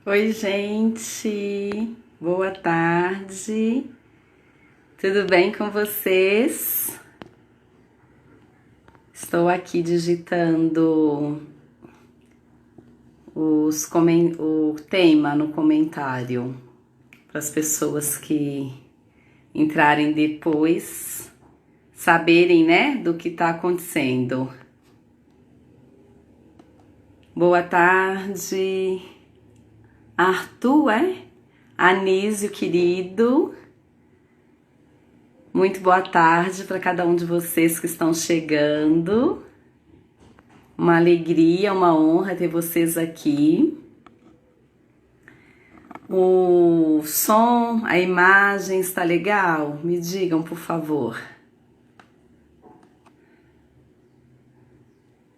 Oi, gente. Boa tarde. Tudo bem com vocês? Estou aqui digitando o tema no comentário para as pessoas que entrarem depois saberem, né, do que está acontecendo. Boa tarde, Arthur, é? Anísio, querido. Muito boa tarde para cada um de vocês que estão chegando. Uma alegria, uma honra ter vocês aqui. O som, a imagem está legal? Me digam, por favor.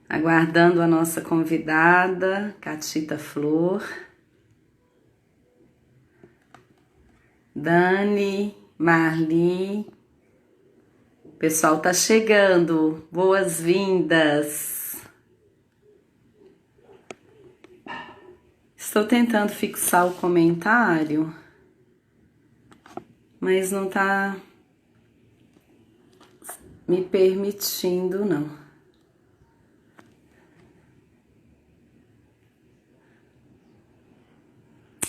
Aguardando a nossa convidada, Catita Flor. Dani, Marli. O pessoal tá chegando. Boas-vindas. Estou tentando fixar o comentário, mas não tá me permitindo, não.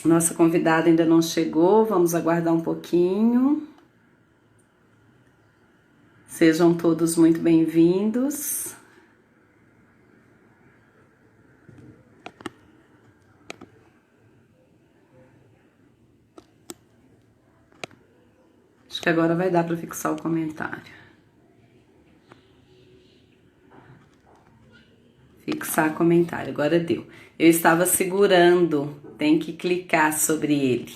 Nossa convidada ainda não chegou, vamos aguardar um pouquinho. Sejam todos muito bem-vindos. Acho que agora vai dar para fixar o comentário. Fixar comentário, agora deu. Eu estava segurando, tem que clicar sobre ele.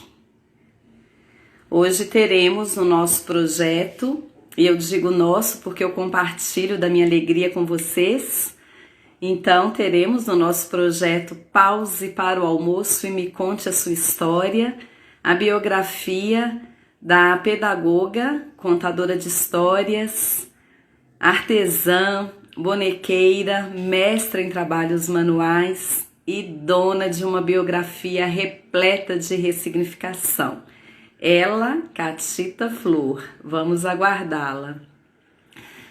Hoje teremos no nosso projeto, e eu digo nosso porque eu compartilho da minha alegria com vocês. Então, teremos no nosso projeto Pause para o Almoço e Me Conte a Sua História, a biografia da pedagoga, contadora de histórias, artesã, bonequeira, mestra em trabalhos manuais e dona de uma biografia repleta de ressignificação. Ela, Catita Flor, vamos aguardá-la.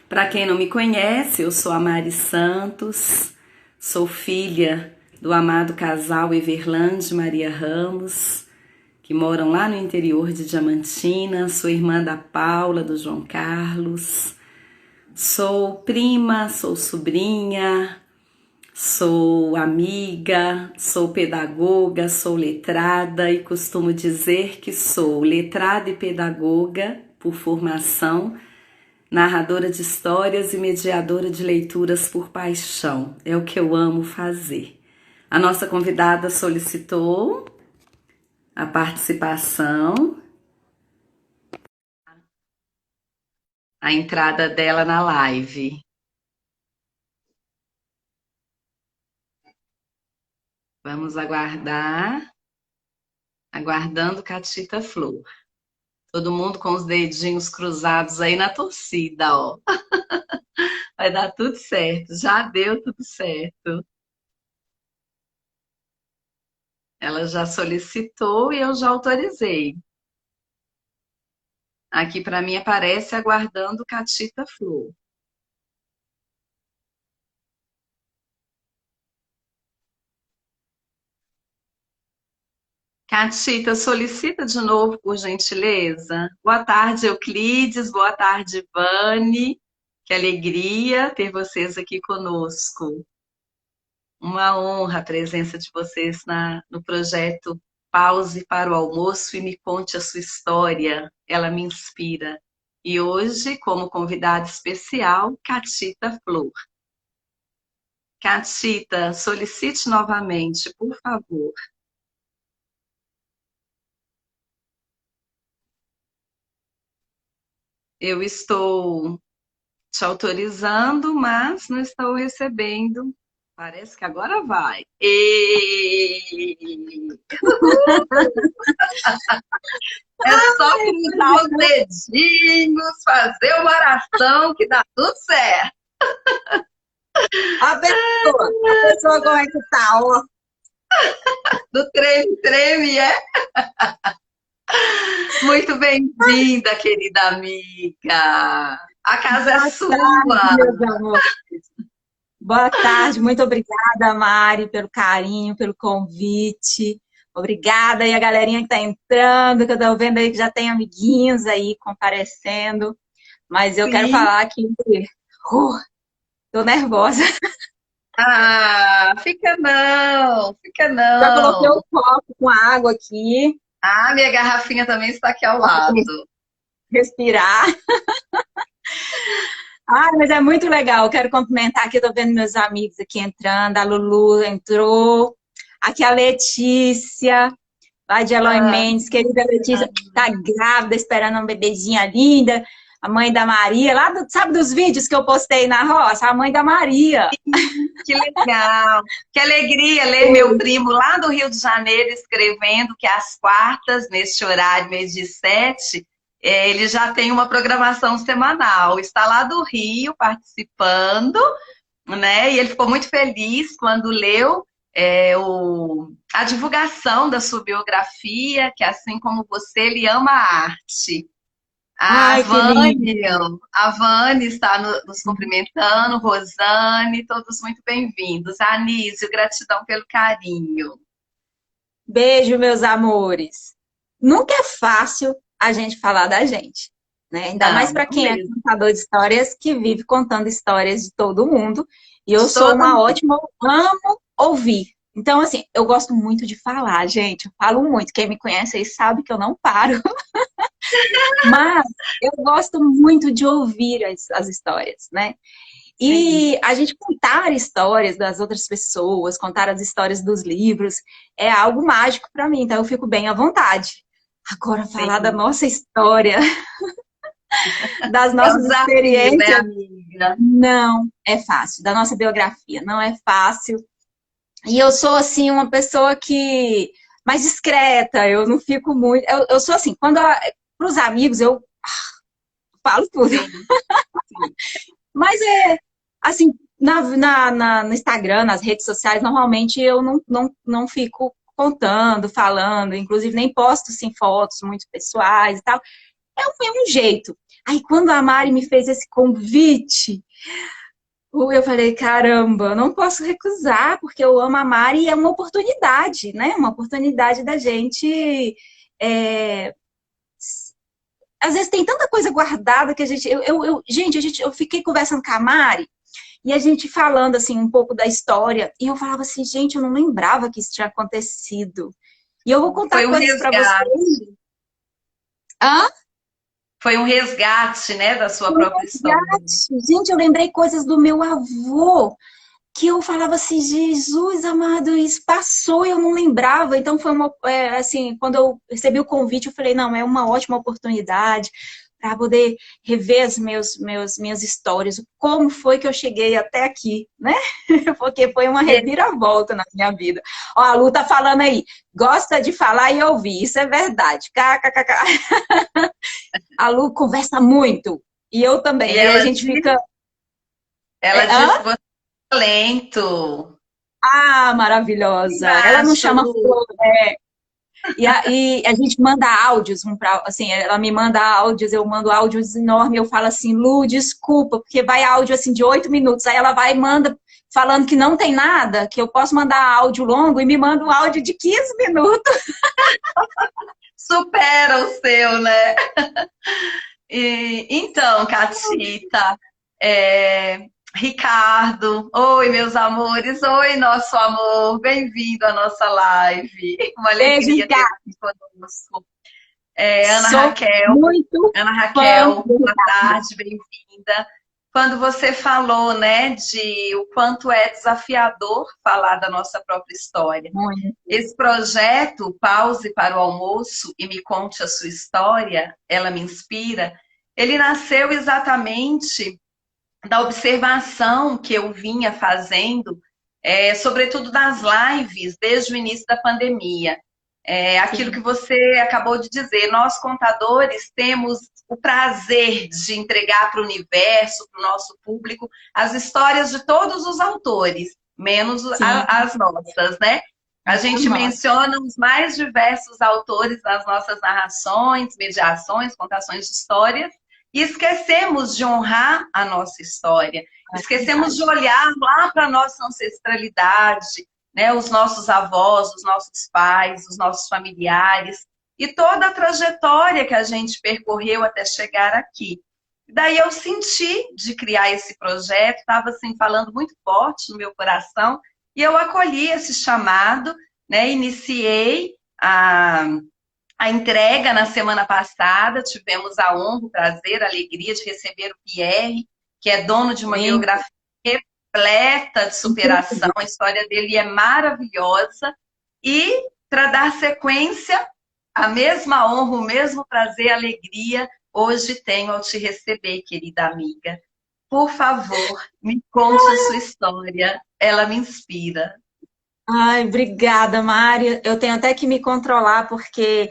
Para quem não me conhece, eu sou a Mari Santos, sou filha do amado casal Everlande e Maria Ramos, que moram lá no interior de Diamantina, sou irmã da Paula, do João Carlos, sou prima, sou sobrinha, sou amiga, sou pedagoga, sou letrada e costumo dizer que sou letrada e pedagoga por formação, narradora de histórias e mediadora de leituras por paixão. É o que eu amo fazer. A nossa convidada solicitou a participação, a entrada dela na live. Vamos aguardar, aguardando Catita Flor. Todo mundo com os dedinhos cruzados aí na torcida, ó. Vai dar tudo certo, já deu tudo certo. Ela já solicitou e eu já autorizei. Aqui para mim aparece aguardando Catita Flor. Catita, solicita de novo, por gentileza. Boa tarde, Euclides. Boa tarde, Vani. Que alegria ter vocês aqui conosco. Uma honra a presença de vocês no projeto Pause para o Almoço e Me Conte a Sua História. Ela me inspira. E hoje, como convidada especial, Catita Flor. Catita, solicite novamente, por favor. Eu estou te autorizando, mas não estou recebendo. Parece que agora vai. É só cruzar os dedinhos, fazer uma oração que dá tudo certo. A pessoa como é que tá, ó. Do treme, treme, é? Muito bem-vinda, querida amiga. A casa é Boa tarde, sua. meus amores. Boa tarde, muito obrigada, Mari, pelo carinho, pelo convite. Obrigada aí a galerinha que está entrando, que eu estou vendo aí que já tem amiguinhos aí comparecendo. Mas eu quero Sim. falar que tô nervosa. Ah, fica Já coloquei o não. copo com água aqui Ah, minha garrafinha também está aqui ao para lado. respirar. Ah, mas é muito legal. Eu quero cumprimentar aqui, estou vendo meus amigos aqui entrando. A Lulu entrou. Aqui a Letícia. Lá de Eloy Ah, Mendes, querida Letícia, tá grávida, esperando uma bebezinha linda. A mãe da Maria, sabe dos vídeos que eu postei na roça? A mãe da Maria. que legal. Que alegria ler meu primo lá do Rio de Janeiro escrevendo que às quartas, neste horário, mês de sete, ele já tem uma programação semanal. Está lá do Rio participando, né? E ele ficou muito feliz quando leu a divulgação da sua biografia, que assim como você, ele ama a arte. A Ai, que lindo. Vânia, a Vânia está nos cumprimentando, Rosane, todos muito bem-vindos. Anísio, gratidão pelo carinho. Beijo, meus amores. Nunca é fácil a gente falar da gente, né? Ainda mais Não, para não quem é mesmo. contador de histórias, que vive contando histórias de todo mundo. E eu De sou todo uma mundo. ótima, eu amo ouvir. Então, assim, eu gosto muito de falar, gente. Eu falo muito. Quem me conhece aí sabe que eu não paro. Mas eu gosto muito de ouvir as histórias, né? Sim, E a gente contar histórias das outras pessoas, contar as histórias dos livros, é algo mágico para mim, então eu fico bem à vontade. Agora, falar da sim. nossa história, das É um nossas desafio, né, experiências, amiga? não é fácil. Da nossa biografia, não é fácil. E eu sou, assim, uma pessoa que mais discreta, eu não fico muito. Eu sou assim, para os amigos, eu falo tudo. Sim, sim. Mas assim, no Instagram, nas redes sociais, normalmente eu não fico contando, falando, inclusive nem posto assim, fotos muito pessoais e tal. É um jeito. Aí quando a Mari me fez esse convite, eu falei, caramba, eu não posso recusar, porque eu amo a Mari e é uma oportunidade, né? Uma oportunidade da gente. é, Às vezes tem tanta coisa guardada que a gente. Gente, eu fiquei conversando com a Mari. E a gente falando assim um pouco da história, e eu falava assim, gente, eu não lembrava que isso tinha acontecido. E eu vou contar Foi um coisas para vocês. resgate. Ah, Foi um resgate, né, da sua própria história. gente, eu lembrei coisas do meu avô, que eu falava assim, Jesus amado, isso passou e eu não lembrava. Então foi assim, quando eu recebi o convite, eu falei, não, é uma ótima oportunidade para poder rever minhas histórias, como foi que eu cheguei até aqui, né? Porque foi uma reviravolta na minha vida. Ó, a Lu tá falando aí, gosta de falar e ouvir, isso é verdade. KKKK. A Lu conversa muito, e eu também. E E aí a gente fica. ela Hã? diz que você é talento. Ah, Que maravilhosa. Ela não acha, chama Lu? flor. E a gente manda áudios, assim, ela me manda áudios, eu mando áudios enormes, eu falo assim, Lu, desculpa, porque vai áudio assim de 8 minutos, aí ela vai e manda falando que não tem nada, que eu posso mandar áudio longo e me manda um áudio de 15 minutos. Supera o seu, né? Então, Catita, Ricardo, oi, meus amores, oi, nosso amor, bem-vindo à nossa live. Uma Beijo, alegria ter Ricardo. você conosco. Ana Sou Raquel, muito Ana fã Raquel, do boa Ricardo. tarde, bem-vinda. Quando você falou, né, de o quanto é desafiador falar da nossa própria história. Muito. Esse projeto, Pause para o Almoço e Me Conte a Sua História, ela me inspira, ele nasceu exatamente da observação que eu vinha fazendo, sobretudo das lives, desde o início da pandemia. Aquilo que Sim, você acabou de dizer, nós contadores temos o prazer de entregar para o universo, para o nosso público, as histórias de todos os autores, menos sim. as nossas, né? A gente Nossa. menciona os mais diversos autores nas nossas narrações, mediações, contações de histórias, e esquecemos de honrar a nossa história, É esquecemos de verdade. olhar lá para a nossa ancestralidade, né? Os nossos avós, os nossos pais, os nossos familiares, e toda a trajetória que a gente percorreu até chegar aqui. Daí eu senti de criar esse projeto, estava assim, falando muito forte no meu coração, e eu acolhi esse chamado, né? Iniciei a entrega na semana passada, tivemos a honra, o prazer, a alegria de receber o Pierre, que é dono de uma Bem, biografia repleta de superação, a história dele é maravilhosa, e para dar sequência, a mesma honra, o mesmo prazer, alegria, hoje tenho ao te receber, querida amiga. Por favor, me conte a sua história, ela me inspira. ai, obrigada, Mari. Eu tenho até que me controlar, porque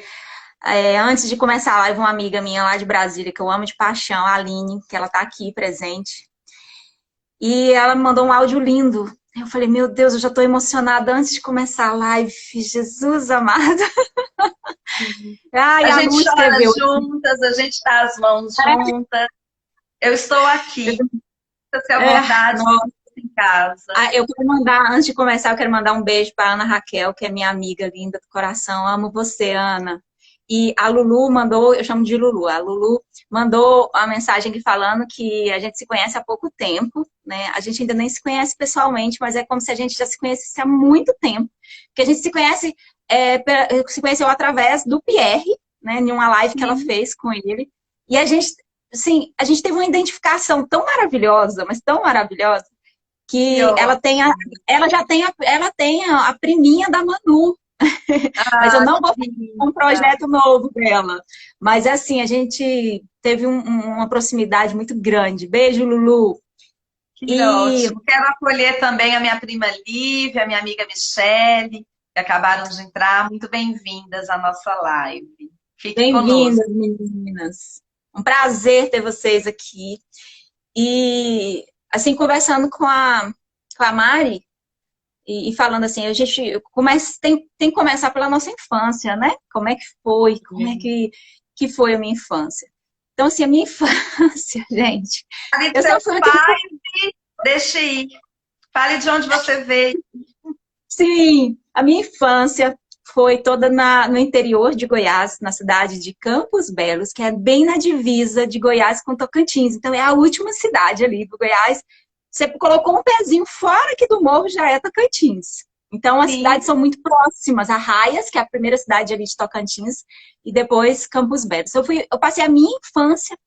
antes de começar a live, uma amiga minha lá de Brasília, que eu amo de paixão, a Aline, que ela tá aqui presente, e ela me mandou um áudio lindo. Eu falei, meu Deus, eu já tô emocionada antes de começar a live. Jesus amado. Ai, A a gente Lu chora escreveu. juntas, a gente dá as mãos juntas. Eu estou aqui, sinta-se à É, vontade, em casa. eu quero mandar, antes de começar, eu quero mandar um beijo para Ana Raquel, que é minha amiga linda do coração. Amo você, Ana. E a Lulu mandou, eu chamo de Lulu, a Lulu mandou uma mensagem aqui falando que a gente se conhece há pouco tempo, né? A gente ainda nem se conhece pessoalmente, mas é como se a gente já se conhecesse há muito tempo. Que a gente se conhece, se conheceu através do Pierre, né? Em uma live que ela Sim, fez com ele. E a gente, assim, a gente teve uma identificação tão maravilhosa, mas tão maravilhosa, que que ela tem a, ótimo. ela tem a priminha da Manu, mas eu Ah, não vou que fazer um linda. projeto novo dela. Mas assim, a gente teve uma proximidade muito grande. Beijo, Lulu. Que E ótimo. Quero acolher também a minha prima Lívia, a minha amiga Michele, que acabaram de entrar. Muito bem-vindas à nossa live. Fique conosco. bem-vindas, meninas. Um prazer ter vocês aqui. E assim, conversando com a Mari, e falando assim, a gente começa, tem que começar pela nossa infância, né? Como é que foi? Como é que foi a minha infância? Então, assim, a minha infância, gente, Fale de eu sempre seus fui uma criança, pais e deixe ir. Fale de onde você veio. sim, a minha infância foi toda no interior de Goiás, na cidade de Campos Belos, que é bem na divisa de Goiás com Tocantins. Então, é a última cidade ali do Goiás. Você colocou um pezinho fora aqui do morro, já é Tocantins. Então, as Sim, cidades são muito próximas. Arraias, que é a primeira cidade ali de Tocantins, e depois Campos Belos. Eu passei a minha infância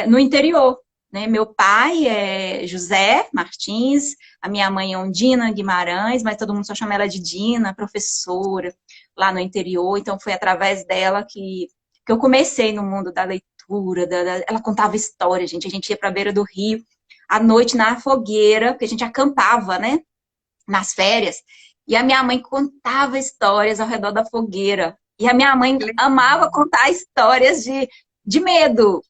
no interior. Né? Meu pai é José Martins, a minha mãe é Ondina Guimarães, mas todo mundo só chama ela de Dina, professora lá no interior. Então foi através dela que eu comecei no mundo da leitura. Ela contava história, gente. A gente ia para a beira do rio à noite na fogueira, porque a gente acampava, né? Nas férias. E a minha mãe contava histórias ao redor da fogueira. E a minha mãe amava contar histórias de medo.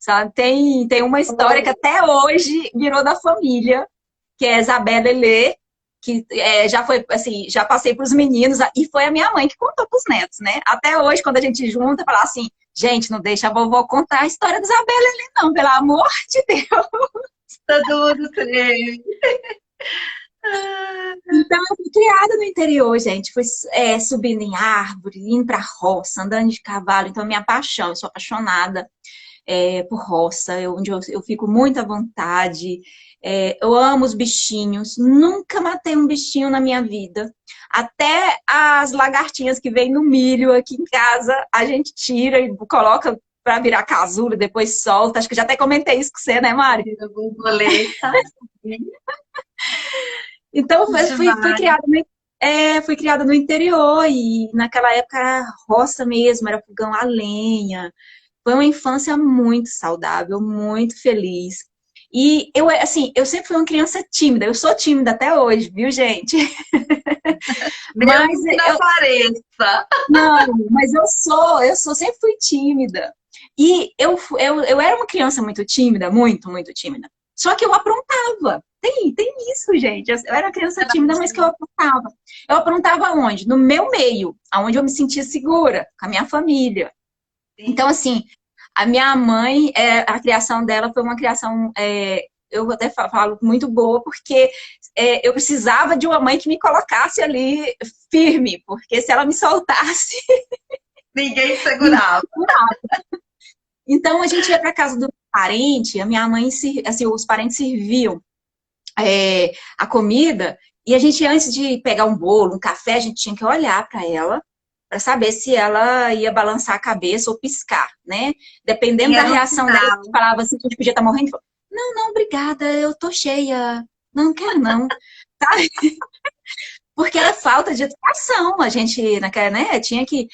Sabe? Tem uma história que até hoje virou da família, que é Isabela Lelê, que já foi assim, já passei para os meninos, e foi a minha mãe que contou para os netos, né? Até hoje, quando a gente junta, fala assim, gente, não deixa a vovó contar a história da Isabela Lelê, não, pelo amor de Deus. todo mundo tem. Então, eu fui criada no interior, gente. Fui subindo em árvore, indo pra roça, andando de cavalo. Então, é minha paixão. Eu sou apaixonada por roça, onde eu fico muito à vontade. Eu amo os bichinhos. Nunca matei um bichinho na minha vida. Até as lagartinhas que vêm no milho aqui em casa, a gente tira e coloca para virar casulo, depois solta. Acho que já até comentei isso com você, né, Mari? Borboleta. Então, Demais. fui criada no interior e naquela época era roça mesmo, era fogão a lenha. Foi uma infância muito saudável, muito feliz. E eu, assim, eu sempre fui uma criança tímida. Eu sou tímida até hoje, viu, gente? Mas Mesmo que não pareça. não, mas sempre fui tímida. E eu era uma criança muito tímida, muito, muito tímida. Só que eu aprontava. Tem isso, gente. Eu era criança tímida, mas que eu aprontava. Eu aprontava onde? No meu meio, onde eu me sentia segura, com a minha família. Então, assim, a minha mãe, a criação dela foi uma criação, eu até falo, muito boa, porque eu precisava de uma mãe que me colocasse ali firme, porque se ela me soltasse... Ninguém segurava. Então, a gente ia para casa do parente, a minha mãe, assim, os parentes serviam a comida, e a gente, antes de pegar um bolo, um café, a gente tinha que olhar para ela, para saber se ela ia balançar a cabeça ou piscar, né? Dependendo da reação dela, a gente falava assim, que a gente podia estar morrendo. Não, não, obrigada, eu tô cheia. Não quero, não. Sabe? Porque era falta de educação. A gente, né, tinha que...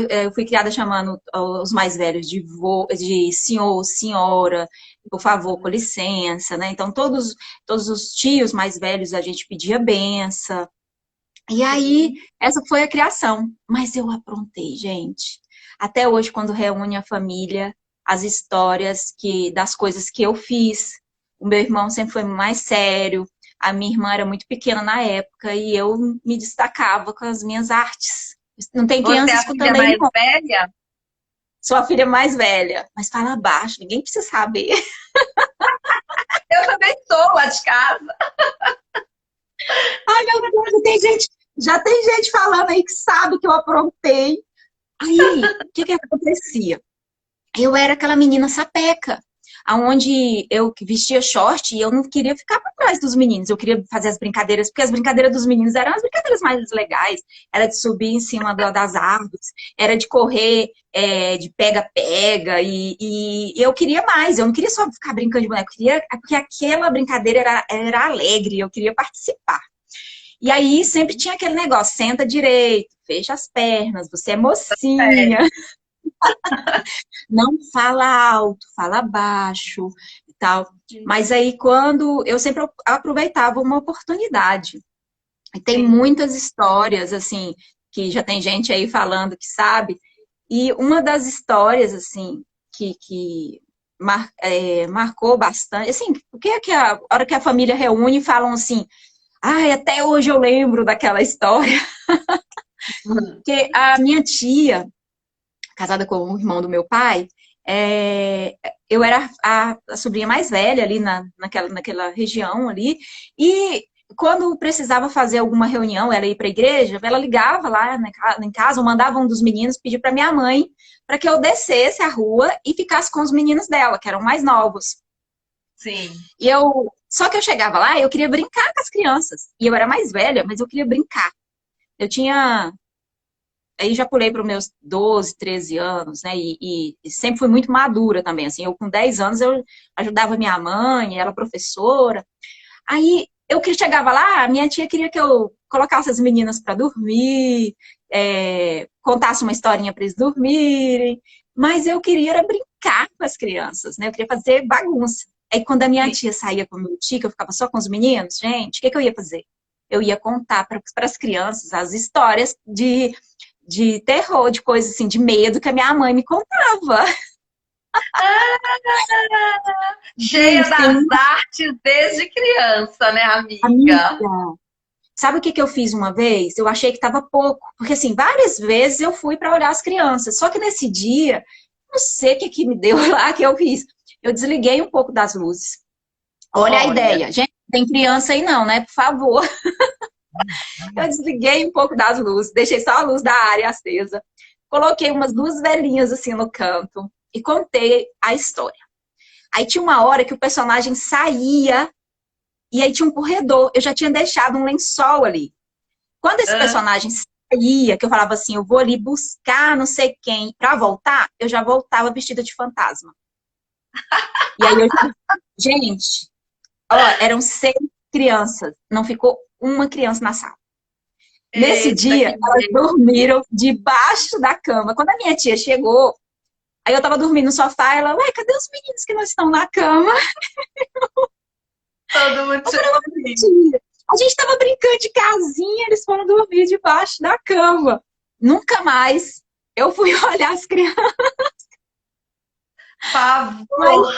eu fui criada chamando os mais velhos de senhor, senhora, por favor, com licença, né? Então, todos os tios mais velhos, a gente pedia benção. E aí, essa foi a criação. Mas eu aprontei, gente. Até hoje, quando reúne a família, as histórias das coisas que eu fiz. O meu irmão sempre foi mais sério. A minha irmã era muito pequena na época e eu me destacava com as minhas artes. Não tem criança escutando aí, não. Você é a filha mais velha? Sou a filha mais velha, mas fala baixo, ninguém precisa saber. Eu também sou lá de casa. Ai, meu Deus, já tem gente falando aí que sabe que eu aprontei. Aí, o que acontecia? Eu era aquela menina sapeca, aonde eu vestia short e eu não queria ficar por trás dos meninos. Eu queria fazer as brincadeiras, porque as brincadeiras dos meninos eram as brincadeiras mais legais. Era de subir em cima das árvores, era de correr, de pega-pega, e eu queria mais. Eu não queria só ficar brincando de boneco, porque aquela brincadeira era alegre, eu queria participar. E aí sempre tinha aquele negócio, senta direito, fecha as pernas, você é mocinha. Não fala alto, fala baixo e tal. Mas aí quando eu sempre aproveitava uma oportunidade. E tem muitas histórias, assim, que já tem gente aí falando que sabe. E uma das histórias, assim, que marcou bastante, assim, porque é que a hora que a família reúne falam assim, ai, até hoje eu lembro daquela história. Porque a minha tia, casada com o irmão do meu pai, eu era a sobrinha mais velha ali naquela região ali, e quando precisava fazer alguma reunião, ela ia para a igreja, ela ligava lá em casa, ou mandava um dos meninos pedir para minha mãe para que eu descesse a rua e ficasse com os meninos dela, que eram mais novos. Sim. Só que eu chegava lá e eu queria brincar com as crianças. E eu era mais velha, mas eu queria brincar. Eu tinha... Aí já pulei para os meus 12, 13 anos, né? E sempre fui muito madura também. Assim, eu com 10 anos eu ajudava minha mãe, ela professora. Aí eu chegava lá, minha tia queria que eu colocasse as meninas para dormir, contasse uma historinha para eles dormirem. Mas eu queria era brincar com as crianças, né? Eu queria fazer bagunça. Aí quando a minha tia saía com o meu tio, que eu ficava só com os meninos, gente, o que eu ia fazer? Eu ia contar para as crianças as histórias de terror, de coisas assim, de medo que a minha mãe me contava. Cheia das artes desde criança, né, amiga? Sabe o que eu fiz uma vez? Eu achei que estava pouco, porque assim, várias vezes eu fui para olhar as crianças, só que nesse dia, não sei o que me deu lá que eu fiz. Eu desliguei um pouco das luzes. Olha a ideia. Gente, tem criança aí não, né? Por favor. Eu desliguei um pouco das luzes, deixei só a luz da área acesa. Coloquei umas 2 velinhas assim no canto e contei a história. Aí tinha uma hora que o personagem saía e aí tinha um corredor. Eu já tinha deixado um lençol ali. Quando esse personagem saía, que eu falava assim, eu vou ali buscar não sei quem pra voltar, eu já voltava vestida de fantasma. E aí gente, ó, eram 6 crianças, não ficou uma criança na sala. Nesse dia, elas dormiram debaixo da cama. Quando a minha tia chegou, aí eu tava dormindo no sofá, ela, ué, cadê os meninos que não estão na cama? Todo mundo a gente tava brincando de casinha, eles foram dormir debaixo da cama. Nunca mais eu fui olhar as crianças. Pavor.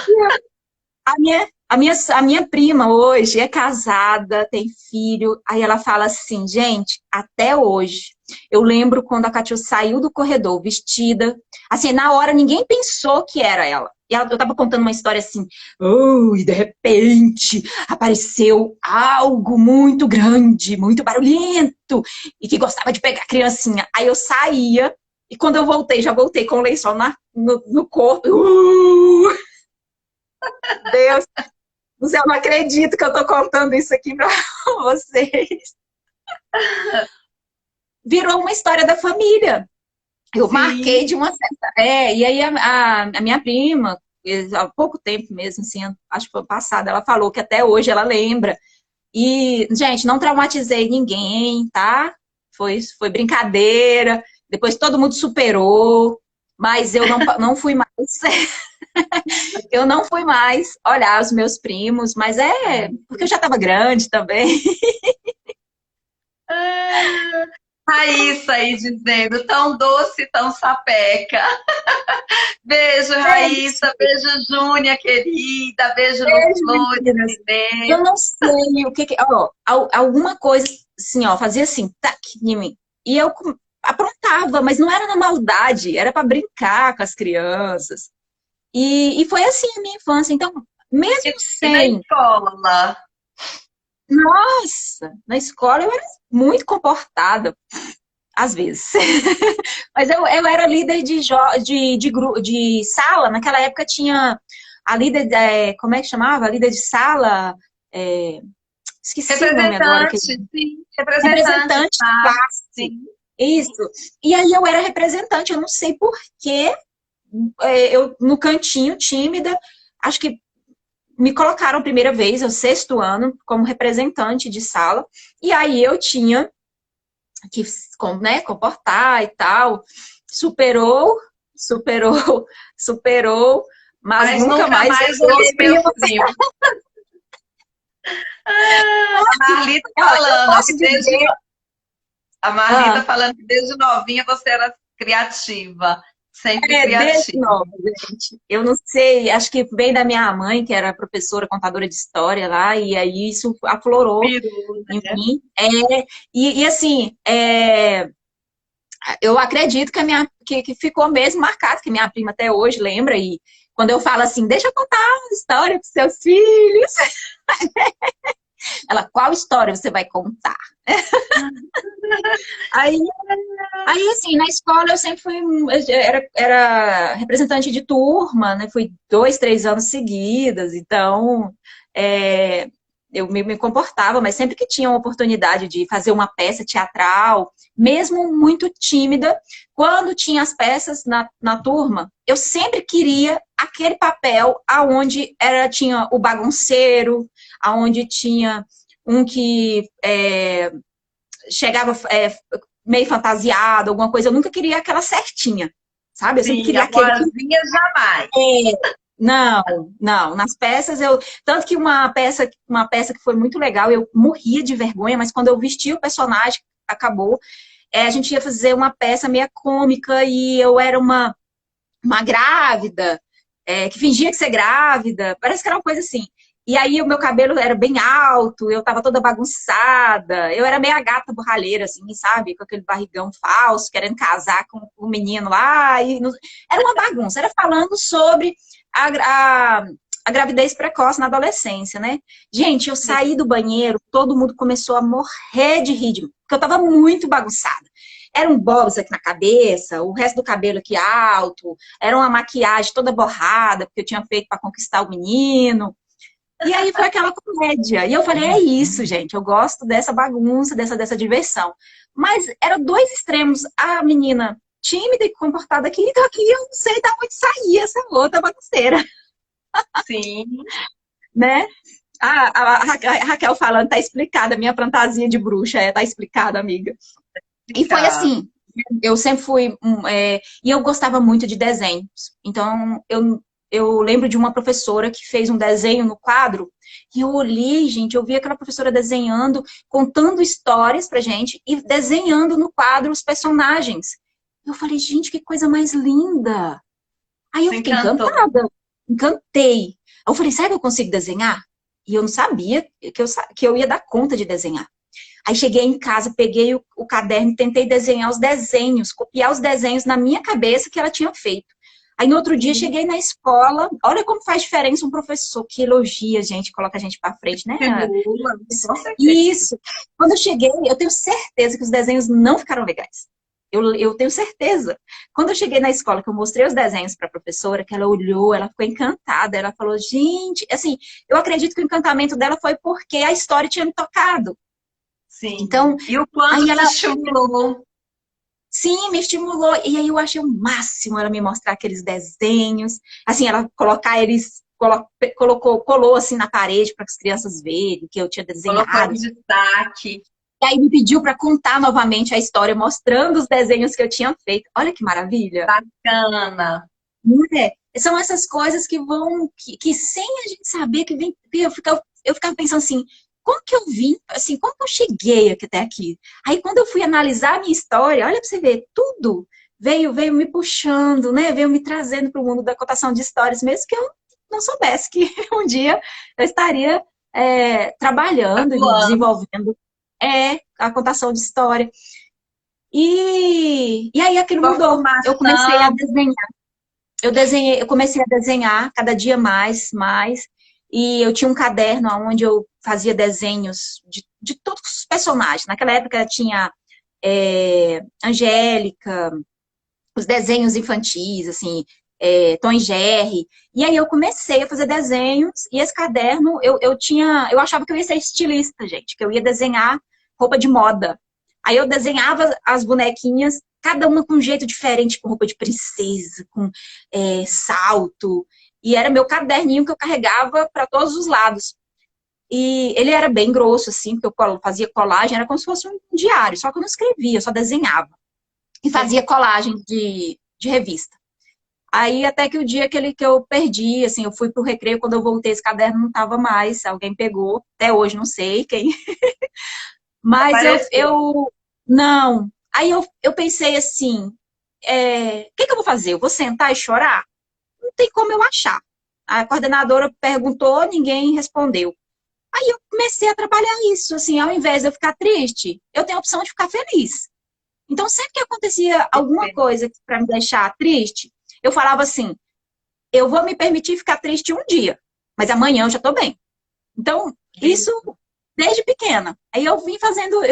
A minha prima hoje é casada, tem filho. Aí ela fala assim, gente, até hoje, eu lembro quando a Catiúcia saiu do corredor vestida. Assim, na hora ninguém pensou que era ela. Eu tava contando uma história assim, oh, e de repente apareceu algo muito grande, muito barulhento, e que gostava de pegar a criancinha. Aí eu saía, e quando eu voltei, já voltei com o lençol no corpo. Deus! Eu não acredito que eu tô contando isso aqui pra vocês. Virou uma história da família. Eu marquei Sim. de uma certa... e aí a minha prima, há pouco tempo mesmo, assim, acho que foi passada, ela falou que até hoje ela lembra. E, gente, não traumatizei ninguém, tá? Foi brincadeira. Depois todo mundo superou. Mas eu não fui mais... Eu não fui mais olhar os meus primos, mas porque eu já estava grande também. Ah, Raíssa aí dizendo, tão doce, tão sapeca. Beijo, Raíssa. Beijo, Júnia, querida. Beijo, Lu Beijo, Flores, meninas. Eu Inês. não sei o que ó, alguma coisa assim, ó, fazia assim, tac, em mim. E eu aprontava, mas não era na maldade, era para brincar com as crianças. E foi assim a minha infância. Então, mesmo E na sem, escola? nossa, na escola eu era muito comportada, às vezes. Mas eu era líder de sala. Naquela época tinha a líder, como é que chamava? A líder de sala. é, Esqueci o nome agora. Representante, sim. Representante, Representante de tá? classe. Sim. Isso. E aí eu era representante, eu não sei por quê. Eu no cantinho, tímida, acho que me colocaram a primeira vez, o sexto ano, como representante de sala. E aí eu tinha que, né, comportar e tal. Superou, superou, superou, mas Mas nunca nunca mais mais olhou os olhei meus primos. primos. A Marlita Eu falando posso que desde dizer. A Marlita Ah, falando que desde novinha você era criativa, sempre desde criativa. nova, gente. Eu não sei, acho que veio da minha mãe, que era professora, contadora de história lá, e aí isso aflorou Peru, em né? mim. E assim, eu acredito que, que ficou mesmo marcado, que minha prima até hoje lembra, e quando eu falo assim, deixa eu contar uma história para seus filhos, ela, qual história você vai contar? Aí, assim, na escola eu sempre fui, era representante de turma, né? Fui 2, 3 anos seguidas, então eu me comportava, mas sempre que tinha uma oportunidade de fazer uma peça teatral, mesmo muito tímida, quando tinha as peças na turma, eu sempre queria aquele papel aonde tinha o bagunceiro, aonde tinha um que chegava meio fantasiado, alguma coisa. Eu nunca queria aquela certinha, sabe? Eu sempre Sim, queria a aquele que... boazinha jamais. Não, não. Nas peças eu... Tanto que uma peça que foi muito legal, eu morria de vergonha, mas quando eu vesti o personagem, acabou. A gente ia fazer uma peça meio cômica e eu era uma grávida, que fingia que ser grávida. Parece que era uma coisa assim. E aí o meu cabelo era bem alto, eu tava toda bagunçada, eu era meio a gata borralheira, assim, sabe? Com aquele barrigão falso, querendo casar com o menino lá. Era uma bagunça, era falando sobre a gravidez precoce na adolescência, né? Gente, eu saí do banheiro, todo mundo começou a morrer de rir, porque eu tava muito bagunçada. Era um bobs aqui na cabeça, o resto do cabelo aqui alto, era uma maquiagem toda borrada, porque eu tinha feito para conquistar o menino. E aí foi aquela comédia. E eu falei, é isso, gente. Eu gosto dessa bagunça, dessa diversão. Mas eram dois extremos. A menina tímida e comportada aqui, então aqui eu não sei de onde saía essa outra bagunceira, Sim, né? A Raquel falando, tá explicada, minha fantasia de bruxa, tá explicada, amiga. E foi fica. assim, eu sempre fui, e eu gostava muito de desenhos. Então, eu lembro de uma professora que fez um desenho no quadro, e eu olhei, gente, eu vi aquela professora desenhando, contando histórias pra gente, e desenhando no quadro os personagens. Eu falei, gente, que coisa mais linda! Aí eu Se fiquei encantou. encantada. encantei. Aí eu falei, será que eu consigo desenhar? E eu não sabia que eu ia dar conta de desenhar. Aí cheguei em casa, peguei o caderno e tentei desenhar os desenhos, copiar os desenhos na minha cabeça que ela tinha feito. Aí no outro dia cheguei na escola, olha como faz diferença um professor que elogia a gente, coloca a gente para frente, né? Estimula, com certeza. Isso. Quando eu cheguei, eu tenho certeza que os desenhos não ficaram legais. Eu tenho certeza. Quando eu cheguei na escola, que eu mostrei os desenhos para a professora, que ela olhou, ela ficou encantada, ela falou, gente, assim, eu acredito que o encantamento dela foi porque a história tinha me tocado. Sim. Então, e o quanto aí ela te estimulou. Sim, me estimulou. E aí eu achei o máximo ela me mostrar aqueles desenhos. Assim, ela colocar eles, colou assim na parede para as crianças verem que eu tinha Colocou em desenhado. destaque. E aí me pediu para contar novamente a história, mostrando os desenhos que eu tinha feito. Olha que maravilha. Bacana. São essas coisas que vão, que sem a gente saber, que vem, eu ficava pensando assim, como que eu vim, assim, como que eu cheguei aqui até aqui? Aí quando eu fui analisar a minha história, olha para você ver, tudo veio me puxando, né? Veio me trazendo para o mundo da contação de histórias, mesmo que eu não soubesse que um dia eu estaria trabalhando e Atuando. desenvolvendo a contação de história. E aí aquilo Sua mudou. Eu comecei a formação. desenhar. Eu comecei a desenhar cada dia mais, e eu tinha um caderno onde eu fazia desenhos de todos os personagens. Naquela época tinha Angélica, os desenhos infantis, assim, Tom e Jerry. E aí eu comecei a fazer desenhos, e esse caderno, eu achava que eu ia ser estilista, gente, que eu ia desenhar roupa de moda. Aí eu desenhava as bonequinhas, cada uma com um jeito diferente, com roupa de princesa, com salto. E era meu caderninho que eu carregava para todos os lados. E ele era bem grosso, assim, porque eu fazia colagem, era como se fosse um diário, só que eu não escrevia, eu só desenhava. E fazia colagem de revista. Aí até que o dia que eu perdi, assim, eu fui pro recreio, quando eu voltei, esse caderno não estava mais, alguém pegou, até hoje não sei quem. Mas Apareceu. não. Aí eu pensei assim, o que eu vou fazer? Eu vou sentar e chorar? Não tem como eu achar. A coordenadora perguntou, ninguém respondeu. Aí eu comecei a trabalhar isso, assim, ao invés de eu ficar triste, eu tenho a opção de ficar feliz. Então, sempre que acontecia alguma coisa para me deixar triste, eu falava assim, eu vou me permitir ficar triste um dia, mas amanhã eu já estou bem. Então, isso desde pequena. Aí eu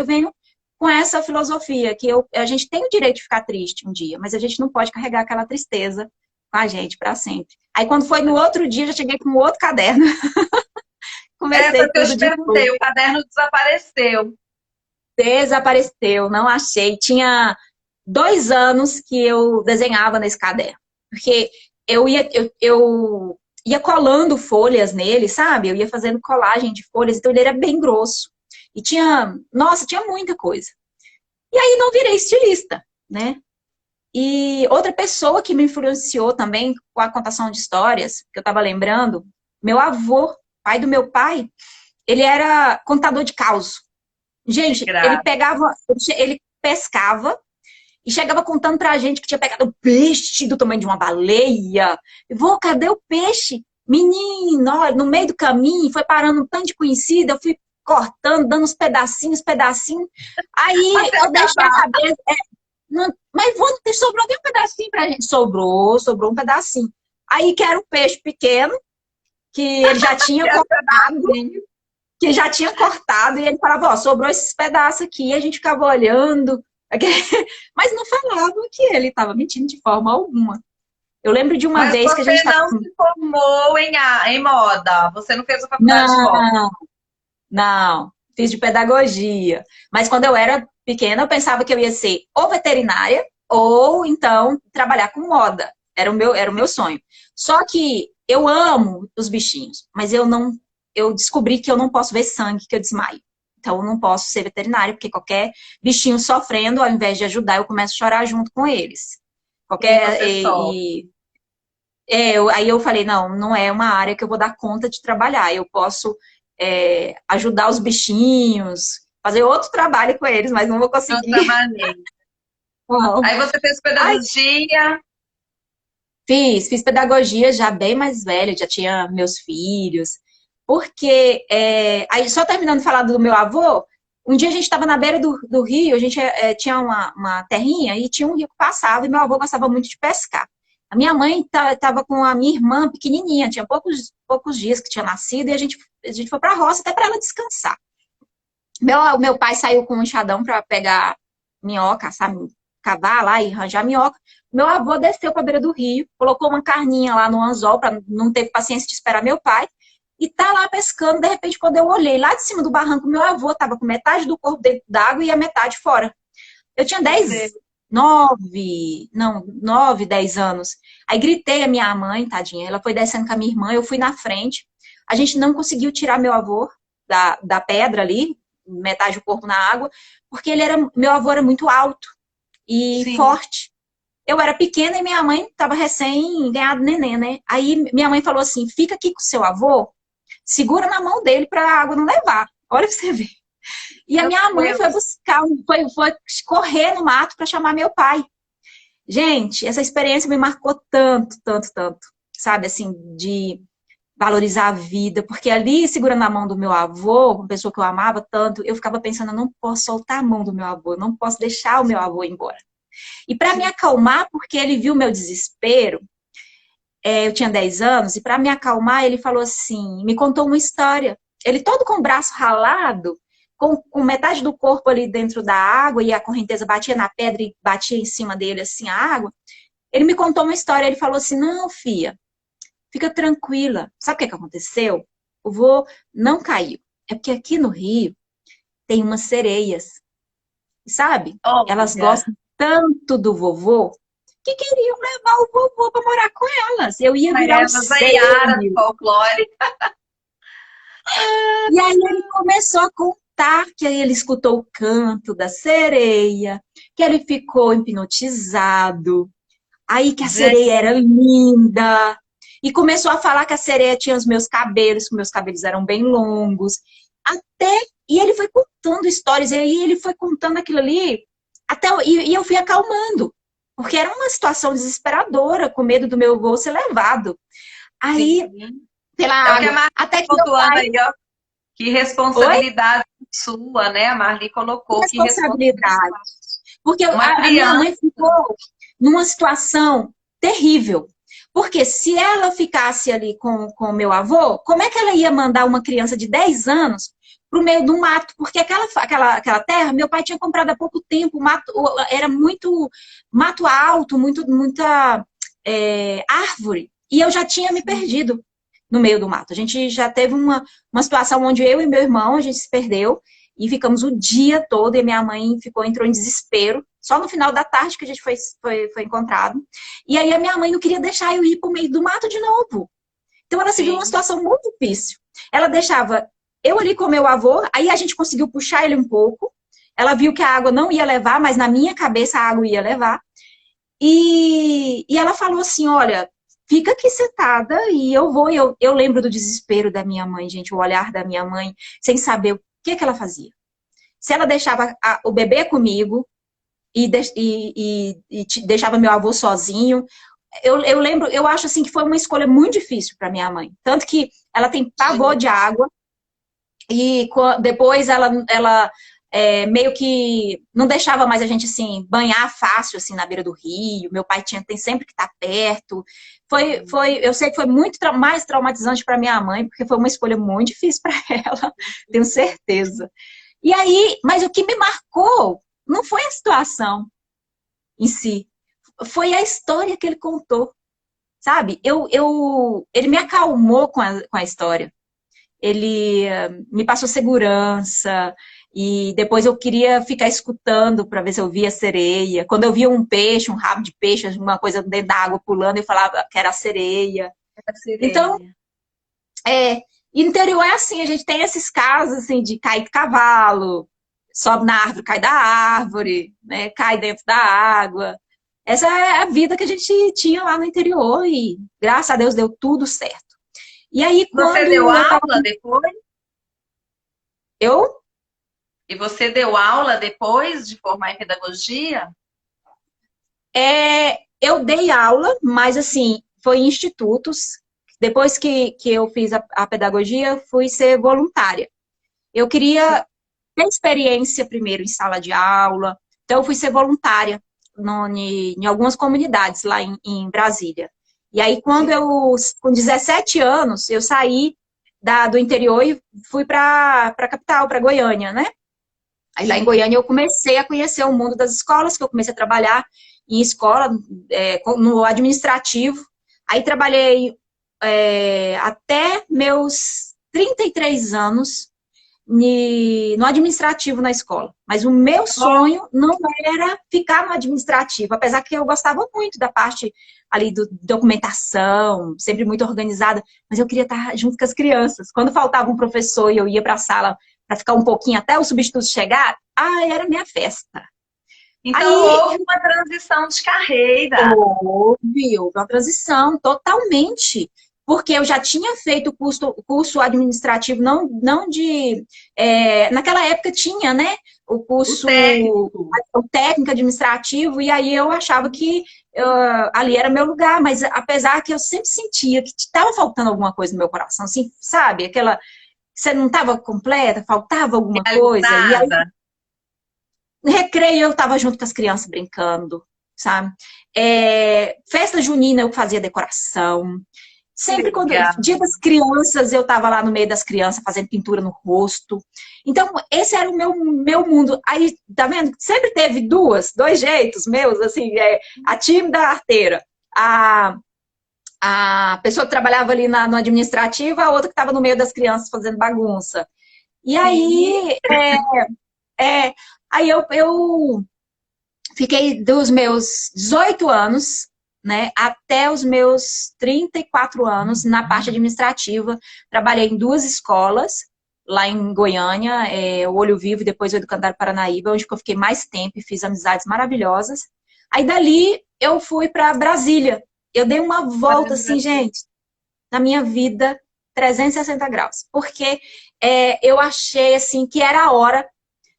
venho com essa filosofia, que a gente tem o direito de ficar triste um dia, mas a gente não pode carregar aquela tristeza com a gente para sempre. Aí, quando foi no outro dia, já cheguei com outro caderno. Essa Comecei que eu tudo te de perguntei, novo. o caderno desapareceu. Desapareceu, não achei. Tinha 2 anos que eu desenhava nesse caderno. Porque eu ia colando folhas nele, sabe? Eu ia fazendo colagem de folhas, então ele era bem grosso. E tinha muita coisa. E aí não virei estilista, né? E outra pessoa que me influenciou também com a contação de histórias, que eu estava lembrando, meu avô, pai do meu pai, ele era contador de causos. Que Gente, graça. ele pescava e chegava contando pra gente que tinha pegado um peixe do tamanho de uma baleia. Vô, cadê o peixe? Menino, olha, no meio do caminho, foi parando um tanto de conhecida, eu fui cortando, dando uns pedacinhos, pedacinhos. Aí Até eu deixei a acabar. cabeça. Mas vô, sobrou nem um pedacinho pra gente. Sobrou um pedacinho. Aí que era um peixe pequeno, que ele já tinha Esse cortado, que já tinha cortado, e ele falava, ó, sobrou esses pedaços aqui, e a gente ficava olhando, mas não falava que ele estava mentindo de forma alguma. Eu lembro de uma Mas vez que a gente você estava... não se formou em moda. Você não fez a faculdade de moda. Não, não, fiz de pedagogia. Mas quando eu era pequena, eu pensava que eu ia ser ou veterinária, ou então trabalhar com moda. Era o meu sonho. Só que eu amo os bichinhos, mas eu descobri que eu não posso ver sangue, que eu desmaio. Então, eu não posso ser veterinária, porque qualquer bichinho sofrendo, ao invés de ajudar, eu começo a chorar junto com eles. E você só. Aí eu falei, não é uma área que eu vou dar conta de trabalhar. Eu posso ajudar os bichinhos, fazer outro trabalho com eles, mas não vou Eu conseguir. trabalhei. Não. Aí você fez Ai, pedagogia. Fiz pedagogia já bem mais velha, já tinha meus filhos. Porque, aí só terminando de falar do meu avô, um dia a gente estava na beira do rio, a gente tinha uma terrinha e tinha um rio que passava, e meu avô gostava muito de pescar. A minha mãe estava com a minha irmã pequenininha, tinha poucos dias que tinha nascido, e a gente foi para a roça até para ela descansar. Meu pai saiu com um enxadão para pegar minhoca, sabe? Cavar lá e arranjar minhoca. Meu avô desceu para a beira do rio, colocou uma carninha lá no anzol, para não ter paciência de esperar meu pai, e tá lá pescando. De repente, quando eu olhei lá de cima do barranco, meu avô estava com metade do corpo dentro d'água e a metade fora. Eu tinha Meu Deus. 9, 10 anos. Aí gritei a minha mãe, tadinha, ela foi descendo com a minha irmã, eu fui na frente. A gente não conseguiu tirar meu avô da pedra ali, metade do corpo na água, porque meu avô era muito alto e Sim. forte. Eu era pequena e minha mãe estava recém ganhado neném, né? Aí minha mãe falou assim: fica aqui com o seu avô, segura na mão dele para a água não levar. Olha pra você ver. E a Meu minha mãe foi Deus. buscar, foi correr no mato para chamar meu pai. Gente, essa experiência me marcou tanto, tanto, tanto, sabe, assim, de valorizar a vida, porque ali, segurando a mão do meu avô, uma pessoa que eu amava tanto, eu ficava pensando: eu não posso soltar a mão do meu avô, eu não posso deixar o meu avô ir embora. E para me acalmar, porque ele viu meu desespero, eu tinha 10 anos, e para me acalmar, ele falou assim, me contou uma história. Ele todo com o braço ralado, com metade do corpo ali dentro da água, e a correnteza batia na pedra e batia em cima dele, assim, a água. Ele me contou uma história, ele falou assim: não, filha, fica tranquila. Sabe o que aconteceu? O vô não caiu. É porque aqui no Rio tem umas sereias, sabe? Elas Olha, gostam tanto do vovô que queriam levar o vovô para morar com elas. Eu ia virar um mas a Yara do sereio. folclore. E aí ele começou a contar que aí ele escutou o canto da sereia, que ele ficou hipnotizado, aí que a Gente, sereia era linda. E começou a falar que a sereia tinha os meus cabelos, que meus cabelos eram bem longos. Até. E ele foi contando histórias, e aí ele foi contando aquilo ali, e eu fui acalmando. Porque era uma situação desesperadora, com medo do meu voo ser levado. Aí, sim. pela É o que a água. Marli Até que meu pontuando pai. aí, ó. Que Oi? responsabilidade sua, né? A Marli colocou que responsabilidade. Responsabilidade. Porque Uma a minha criança. mãe ficou numa situação terrível. Porque se ela ficasse ali com o meu avô, como é que ela ia mandar uma criança de 10 anos para o meio do mato? Porque aquela terra, meu pai tinha comprado há pouco tempo, era muito mato alto, muita árvore. E eu já tinha me perdido no meio do mato. A gente já teve uma situação onde eu e meu irmão, a gente se perdeu. E ficamos o dia todo, e minha mãe entrou em desespero. Só no final da tarde que a gente foi encontrado. E aí a minha mãe não queria deixar eu ir para o meio do mato de novo. Então ela se viu numa Sim. situação muito difícil. Ela deixava eu ali com meu avô, aí a gente conseguiu puxar ele um pouco. Ela viu que a água não ia levar, mas na minha cabeça a água ia levar. E ela falou assim: olha, fica aqui sentada e eu vou. Eu lembro do desespero da minha mãe, gente, o olhar da minha mãe, sem saber o que ela fazia. Se ela deixava o bebê comigo e deixava meu avô sozinho, eu lembro, eu acho assim que foi uma escolha muito difícil para minha mãe. Tanto que ela tem pavor de água e depois ela meio que não deixava mais a gente assim banhar fácil assim na beira do rio. Meu pai tem sempre que estar perto. Eu sei que foi muito mais traumatizante para minha mãe, porque foi uma escolha muito difícil para ela, tenho certeza. E aí, mas o que me marcou não foi a situação em si, foi a história que ele contou, sabe? Ele me acalmou com a história. Ele me passou segurança, e depois eu queria ficar escutando para ver se eu via sereia. Quando eu via um peixe, um rabo de peixe, alguma coisa dentro da água pulando, eu falava que era sereia. A Então, sereia. interior é assim, a gente tem esses casos assim de cair de cavalo, sobe na árvore, cai da árvore, né, cai dentro da água. Essa é a vida que a gente tinha lá no interior e graças a Deus deu tudo certo. E aí Você quando deu eu tava, aula depois? eu E você deu aula depois de formar em pedagogia? eu dei aula, mas assim, foi em institutos. Depois que eu fiz a pedagogia, fui ser voluntária. Eu queria ter experiência primeiro em sala de aula, então eu fui ser voluntária em algumas comunidades lá em Brasília. E aí, com 17 anos, eu saí do interior e fui para a capital, para Goiânia, né? Aí lá em Goiânia eu comecei a conhecer o mundo das escolas, que eu comecei a trabalhar em escola, no administrativo. Aí trabalhei até meus 33 anos no administrativo na escola. Mas o meu sonho não era ficar no administrativo, apesar que eu gostava muito da parte ali do documentação, sempre muito organizada, mas eu queria estar junto com as crianças. Quando faltava um professor e eu ia para a sala para ficar um pouquinho até o substituto chegar, era minha festa. Então houve uma transição de carreira. Houve uma transição totalmente. Porque eu já tinha feito o curso administrativo, não de... naquela época tinha, né? O curso... O técnico administrativo, e aí eu achava que ali era meu lugar, mas apesar que eu sempre sentia que estava faltando alguma coisa no meu coração, assim, sabe? Aquela... Você não estava completa, faltava alguma coisa. E aí, no recreio eu estava junto com as crianças brincando, sabe? Festa junina eu fazia decoração. Sempre quando dia das crianças, eu estava lá no meio das crianças fazendo pintura no rosto. Então, esse era o meu mundo. Aí, tá vendo? Sempre teve dois jeitos meus, assim, a tímida arteira, a pessoa que trabalhava ali no administrativo, a outra que estava no meio das crianças fazendo bagunça. E aí, aí eu fiquei dos meus 18 anos, né, até os meus 34 anos na parte administrativa. Trabalhei em 2 escolas, lá em Goiânia, o Olho Vivo e depois o Educandário Paranaíba, onde eu fiquei mais tempo e fiz amizades maravilhosas. Aí dali eu fui para Brasília. Eu dei uma volta, assim, gente, na minha vida, 360 graus. Porque eu achei, assim, que era a hora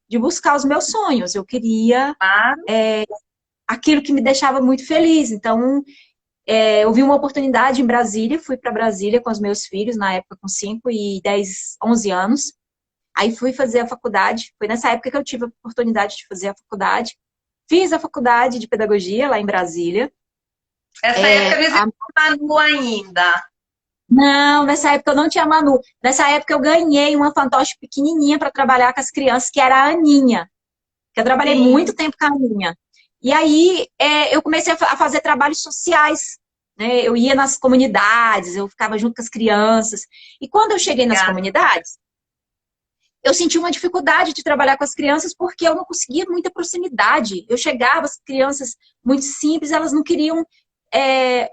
de buscar os meus sonhos. Eu queria aquilo que me deixava muito feliz. Então, eu vi uma oportunidade em Brasília, fui para Brasília com os meus filhos, na época com 5 e 10, 11 anos. Aí fui fazer a faculdade. Foi nessa época que eu tive a oportunidade de fazer a faculdade. Fiz a faculdade de pedagogia lá em Brasília. Essa época não existia Manu ainda. Não, nessa época eu não tinha Manu. Nessa época eu ganhei uma fantoche pequenininha para trabalhar com as crianças, que era a Aninha. Que eu trabalhei muito tempo com a Aninha. E aí eu comecei a fazer trabalhos sociais. Né? Eu ia nas comunidades, eu ficava junto com as crianças. E quando eu cheguei nas comunidades, eu senti uma dificuldade de trabalhar com as crianças porque eu não conseguia muita proximidade. Eu chegava, as crianças muito simples, elas não queriam...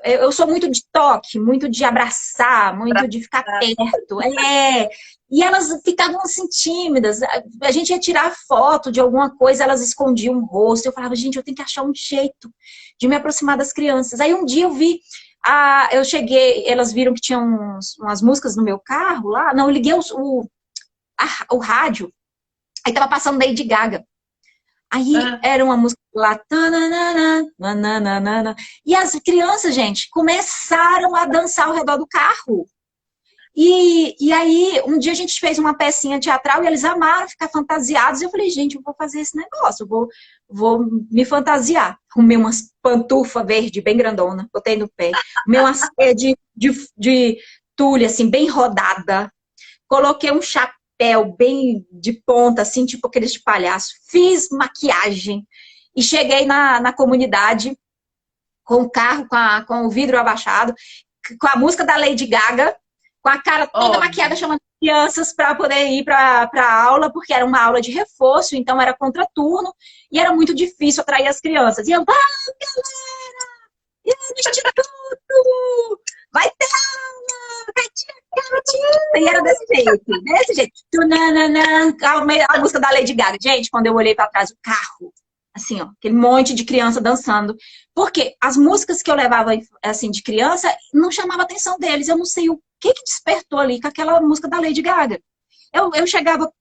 eu sou muito de toque, muito de abraçar, muito de ficar perto. E elas ficavam assim tímidas. A gente ia tirar foto de alguma coisa, elas escondiam o rosto. Eu falava, gente, eu tenho que achar um jeito de me aproximar das crianças. Aí um dia eu vi, eu cheguei, elas viram que tinham umas músicas no meu carro lá. Não, eu liguei o rádio, aí tava passando Lady Gaga. Aí era uma música lá, e as crianças, gente, começaram a dançar ao redor do carro. E aí, um dia a gente fez uma pecinha teatral e eles amaram ficar fantasiados. Eu falei, gente, eu vou fazer esse negócio, eu vou me fantasiar. Arrumei umas pantufas verde bem grandona, botei no pé. Arrumei uma saia de tule, assim, bem rodada. Coloquei um chapéu bem de ponta, assim, tipo aqueles de palhaço. Fiz maquiagem e cheguei na comunidade com o carro, com o vidro abaixado, com a música da Lady Gaga, com a cara toda maquiada, chamando crianças para poder ir para a aula, porque era uma aula de reforço, então era contraturno, e era muito difícil atrair as crianças. E eu, galera! E no instituto! Vai ter aula! E era desse jeito. A música da Lady Gaga. Gente, quando eu olhei para trás, o carro, assim, ó, aquele monte de criança dançando. Porque as músicas que eu levava, assim, de criança, não chamava a atenção deles. Eu não sei o que despertou ali com aquela música da Lady Gaga. Eu chegava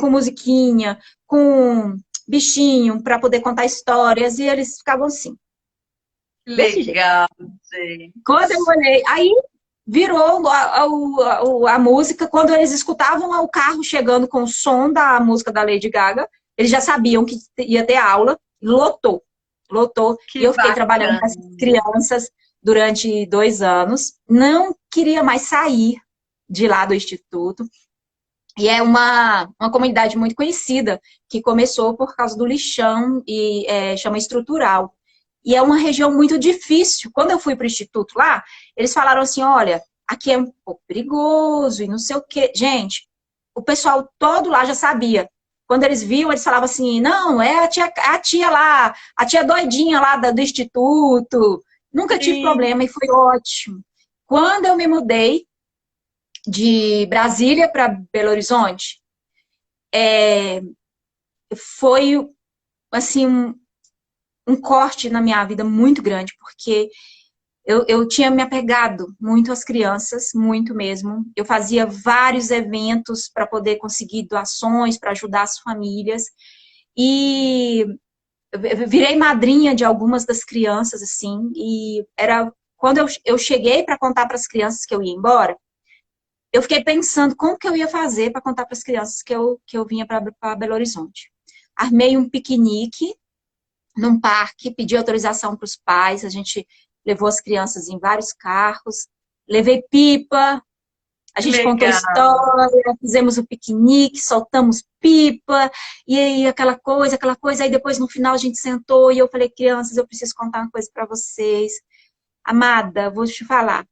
com musiquinha, com bichinho, para poder contar histórias, e eles ficavam assim. Desse jeito. Legal, gente. Quando eu olhei, aí virou a música, quando eles escutavam o carro chegando com o som da música da Lady Gaga, eles já sabiam que ia ter aula, lotou, lotou. Que E eu fiquei bacana. trabalhando com essas crianças durante 2 anos, não queria mais sair de lá do instituto. E é uma comunidade muito conhecida, que começou por causa do lixão e chama estrutural. E é uma região muito difícil. Quando eu fui para o instituto lá, eles falaram assim, olha, aqui é um pouco perigoso e não sei o quê. Gente, o pessoal todo lá já sabia. Quando eles viam, eles falavam assim, não, é a tia lá, a tia doidinha lá do instituto. Nunca tive problema e foi ótimo. Quando eu me mudei de Brasília para Belo Horizonte, foi assim um corte na minha vida muito grande, porque eu tinha me apegado muito às crianças, muito mesmo. Eu fazia vários eventos para poder conseguir doações, para ajudar as famílias. E eu virei madrinha de algumas das crianças, assim, e era quando eu cheguei para contar para as crianças que eu ia embora, eu fiquei pensando como que eu ia fazer para contar para as crianças que eu vinha para Belo Horizonte. Armei um piquenique num parque, pedi autorização para os pais, a gente levou as crianças em vários carros, levei pipa, a gente contou história, fizemos o piquenique, soltamos pipa, e aí aquela coisa, aí depois no final a gente sentou e eu falei, crianças, eu preciso contar uma coisa para vocês. Amada, vou te falar,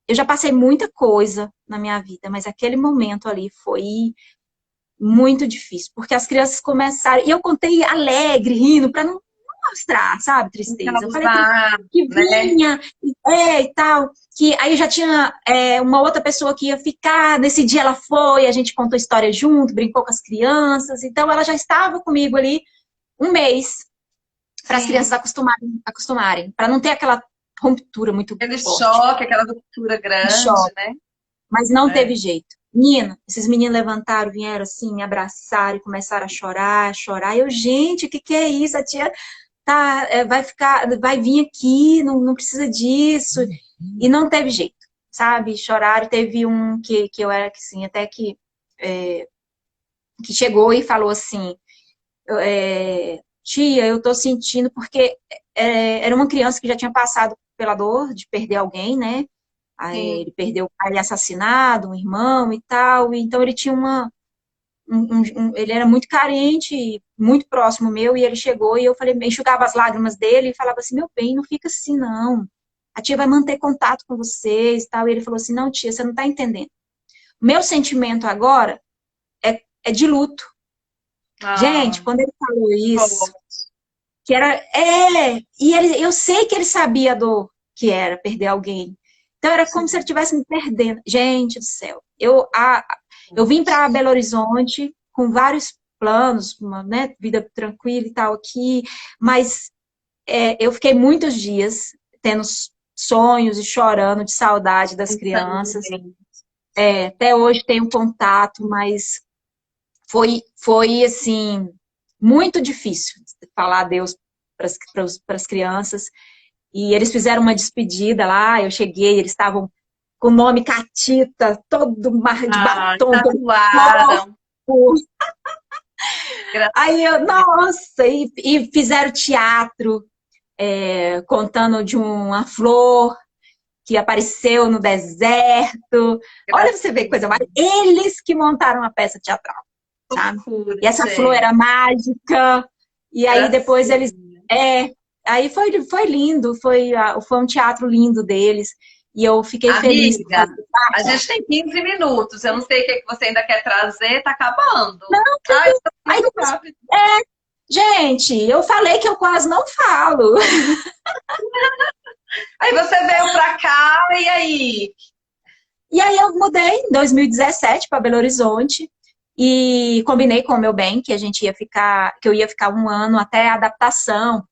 eu já passei muita coisa na minha vida, mas aquele momento ali foi muito difícil, porque as crianças começaram, e eu contei alegre, rindo, para não mostrar, sabe, tristeza. Eu falei que vinha, e tal, que aí já tinha uma outra pessoa que ia ficar, nesse dia ela foi, a gente contou história junto, brincou com as crianças, então ela já estava comigo ali 1 mês, para as crianças acostumarem, para não ter aquela ruptura muito Aquele forte. choque, aquela ruptura grande, né? Mas não teve jeito. Menina, esses meninos levantaram, vieram assim, me abraçaram e começaram a chorar. Eu, gente, o que é isso? A tia tá, vai vir aqui, não precisa disso. E não teve jeito, sabe? Choraram. Teve um que eu era assim, até que chegou e falou assim, tia, eu tô sentindo, porque era uma criança que já tinha passado pela dor de perder alguém, né? Aí ele perdeu o pai assassinado, um irmão e tal, e então ele tinha ele era muito carente, muito próximo meu, e ele chegou e eu falei, enxugava as lágrimas dele e falava assim, meu bem, não fica assim não, a tia vai manter contato com vocês e tal, e ele falou assim, não tia, você não tá entendendo, meu sentimento agora é de luto. Gente, quando ele falou isso, que era, e eu sei que ele sabia a dor que era perder alguém. Então era como se ele estivesse me perdendo. Gente do céu. Eu vim para Belo Horizonte com vários planos, né, vida tranquila e tal aqui, mas eu fiquei muitos dias tendo sonhos e chorando de saudade das crianças. Até hoje tenho contato, mas foi assim, muito difícil falar adeus para as crianças. E eles fizeram uma despedida lá, eu cheguei, eles estavam com o nome Catita, todo mar de batom. Tatuaram. Aí nossa, e fizeram teatro, contando de uma flor que apareceu no deserto. Olha pra você ver que coisa mais. Eles que montaram a peça teatral, sabe? E essa flor era mágica. E aí depois eles... Aí foi lindo, foi um teatro lindo deles. E eu fiquei feliz. A gente tem 15 minutos. Eu não sei o que você ainda quer trazer, tá acabando. Não, gente, eu falei que eu quase não falo. Aí você veio pra cá, e aí? E aí eu mudei em 2017 para Belo Horizonte. E combinei com o meu bem que eu ia ficar 1 ano até a adaptação.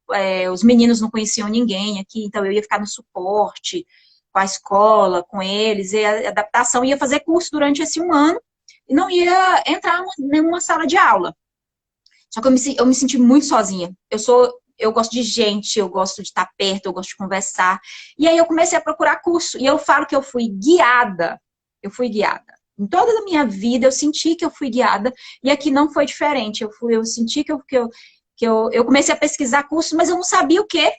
Os meninos não conheciam ninguém aqui, então eu ia ficar no suporte com a escola, com eles, e a adaptação ia fazer curso durante esse 1 ano e não ia entrar em nenhuma sala de aula. Só que eu me senti muito sozinha. Eu sou eu gosto de gente, eu gosto de estar perto, eu gosto de conversar. E aí eu comecei a procurar curso. E eu falo que eu fui guiada. Eu fui guiada. Em toda a minha vida eu senti que eu fui guiada. E aqui não foi diferente. Eu senti eu comecei a pesquisar curso, mas eu não sabia o quê.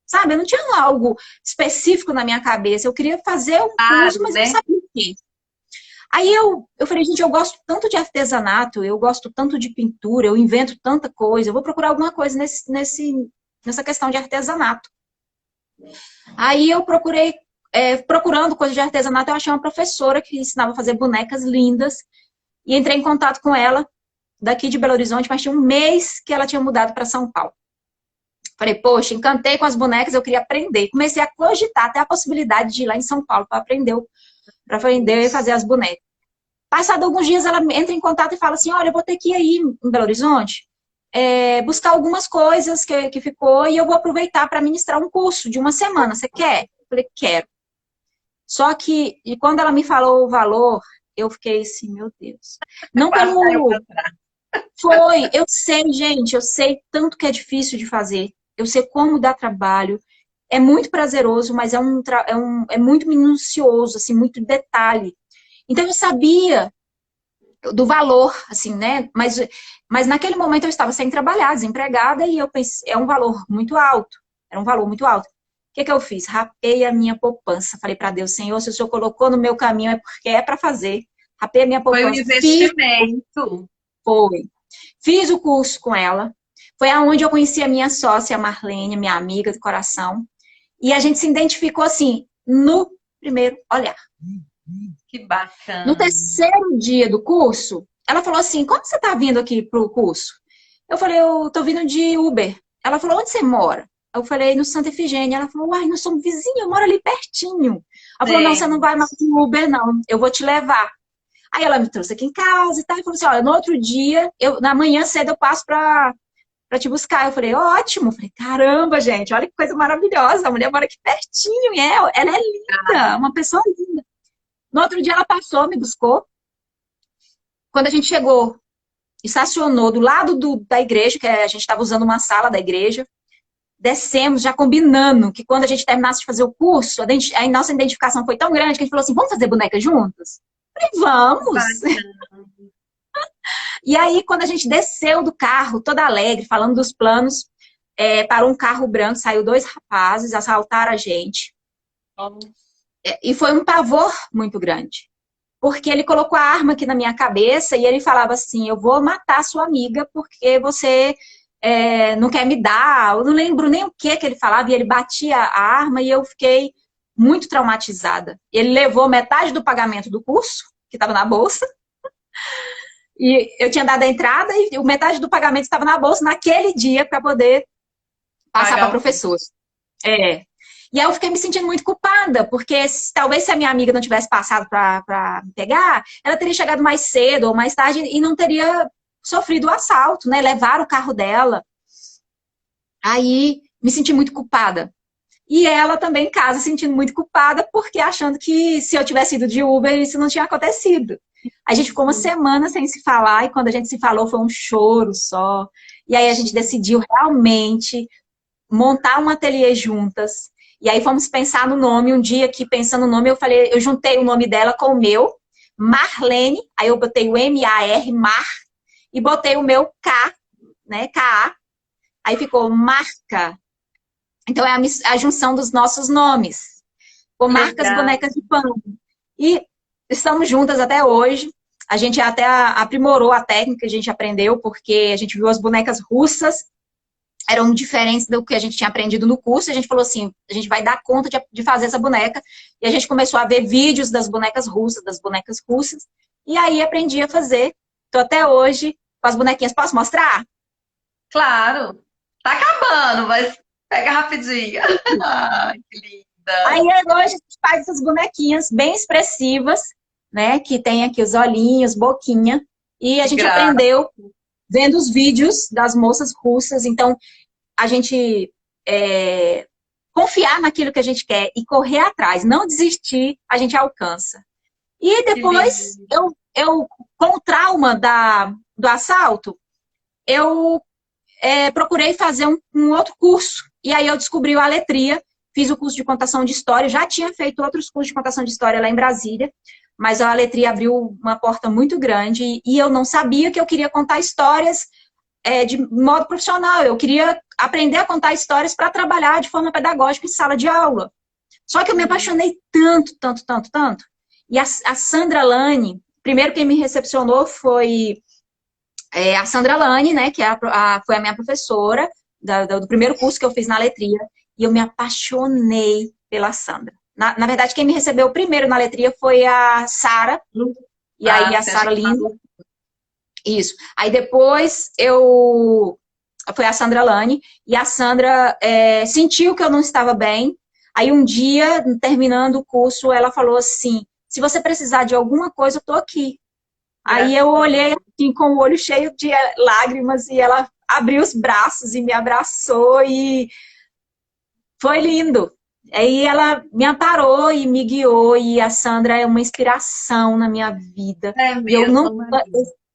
Sabe? Eu não tinha algo específico na minha cabeça. Eu queria fazer um curso, Claro, mas eu não né? sabia o quê. Aí eu falei, gente, eu gosto tanto de artesanato, eu gosto tanto de pintura, eu invento tanta coisa, eu vou procurar alguma coisa nessa questão de artesanato. Aí eu procurei, procurando coisa de artesanato, eu achei uma professora que ensinava a fazer bonecas lindas e entrei em contato com ela, daqui de Belo Horizonte, mas tinha um mês que ela tinha mudado para São Paulo. Falei, poxa, encantei com as bonecas, eu queria aprender. Comecei a cogitar até a possibilidade de ir lá em São Paulo para aprender e fazer as bonecas. Passado alguns dias, ela entra em contato e fala assim, olha, eu vou ter que ir aí em Belo Horizonte, buscar algumas coisas que ficou e eu vou aproveitar para ministrar um curso de uma semana. Você quer? Eu falei, quero. Só que, e quando ela me falou o valor, eu fiquei assim, meu Deus. Não Quase caiu pelo... pra trás. Foi, eu sei, gente, eu sei tanto que é difícil de fazer, eu sei como dá trabalho, é muito prazeroso, mas é muito minucioso, assim, muito detalhe. Então eu sabia do valor, assim, né? Mas naquele momento eu estava sem trabalhar, desempregada, e eu pensei, é um valor muito alto. Era um valor muito alto. O que que eu fiz? Rapei a minha poupança. Falei para Deus, Senhor, se o Senhor colocou no meu caminho é porque é para fazer. Rapei a minha Foi um poupança. investimento. Foi. Fiz o curso com ela. Foi aonde eu conheci a minha sócia, a Marlene, minha amiga de coração. E a gente se identificou assim, no primeiro olhar. Que No bacana. terceiro dia do curso, ela falou assim, como você está vindo aqui para o curso? Eu falei, eu estou vindo de Uber. Ela falou, onde você mora? Eu falei, no Santa Efigênia. Ela falou, uai, nós somos vizinhos, eu moro ali pertinho. Ela falou, não, você não Gente, vai mais de Uber, não. Eu vou te levar. Aí ela me trouxe aqui em casa e tal, e falou assim, olha, no outro dia, na manhã cedo eu passo para te buscar. Eu falei, ótimo. Eu falei, caramba, gente, olha que coisa maravilhosa. A mulher mora aqui pertinho, e ela é linda, uma pessoa linda. No outro dia ela passou, me buscou. Quando a gente chegou, estacionou do lado da igreja, que a gente estava usando uma sala da igreja, descemos já combinando que quando a gente terminasse de fazer o curso, a nossa identificação foi tão grande que a gente falou assim, vamos fazer boneca juntas? Eu falei, que vamos! bacana. E aí, quando a gente desceu do carro, toda alegre, falando dos planos, parou um carro branco, saiu dois rapazes, assaltaram a gente. E foi um pavor muito grande. Porque ele colocou a arma aqui na minha cabeça e ele falava assim, eu vou matar sua amiga porque você não quer me dar. Eu não lembro nem o que ele falava e ele batia a arma e eu fiquei muito traumatizada. Ele levou metade do pagamento do curso, que estava na bolsa, e eu tinha dado a entrada e metade do pagamento estava na bolsa naquele dia para poder passar para a Pagar o curso. professora. E aí eu fiquei me sentindo muito culpada, porque talvez se a minha amiga não tivesse passado para me pegar, ela teria chegado mais cedo ou mais tarde e não teria sofrido o assalto, né? Levar o carro dela. Aí me senti muito culpada. E ela também em casa sentindo muito culpada, porque achando que se eu tivesse ido de Uber, isso não tinha acontecido. A gente ficou uma semana sem se falar, e quando a gente se falou foi um choro só. E aí a gente decidiu realmente montar um ateliê juntas. E aí fomos pensar no nome. Um dia que pensando no nome, eu juntei o nome dela com o meu, Marlene, aí eu botei o M-A-R, Mar, e botei o meu K, né, K-A, aí ficou Marca. Então é a junção dos nossos nomes. Com Marcas Legal. Bonecas de Pano. E estamos juntas até hoje. A gente até aprimorou a técnica, a gente aprendeu, porque a gente viu as bonecas russas, eram diferentes do que a gente tinha aprendido no curso. A gente falou assim, a gente vai dar conta de fazer essa boneca. E a gente começou a ver vídeos das bonecas russas. E aí aprendi a fazer. Estou até hoje com as bonequinhas. Posso mostrar? Claro. Tá acabando, mas pega rapidinho. Ai, que linda. Aí hoje a gente faz essas bonequinhas bem expressivas, né? Que tem aqui os olhinhos, boquinha. E a gente aprendeu vendo os vídeos das moças russas. Então, a gente confiar naquilo que a gente quer e correr atrás, não desistir, a gente alcança. E depois, eu com o trauma do assalto, eu procurei fazer um outro curso. E aí eu descobri o Aletria, fiz o curso de contação de história, já tinha feito outros cursos de contação de história lá em Brasília, mas a Aletria abriu uma porta muito grande e eu não sabia que eu queria contar histórias de modo profissional. Eu queria aprender a contar histórias para trabalhar de forma pedagógica em sala de aula. Só que eu me apaixonei tanto. E a Sandra Lane, primeiro quem me recepcionou foi a Sandra Lane, né, que foi a minha professora do primeiro curso que eu fiz na Letria, e eu me apaixonei pela Sandra. Na verdade, quem me recebeu primeiro na Letria foi a Sara, e aí a Sara Linda. Isso. Aí depois foi a Sandra Lane, e a Sandra sentiu que eu não estava bem. Aí um dia, terminando o curso, ela falou assim, se você precisar de alguma coisa, eu tô aqui. Aí eu olhei assim, com o olho cheio de lágrimas, e ela abriu os braços e me abraçou, e foi lindo. Aí ela me amparou e me guiou, e a Sandra é uma inspiração na minha vida.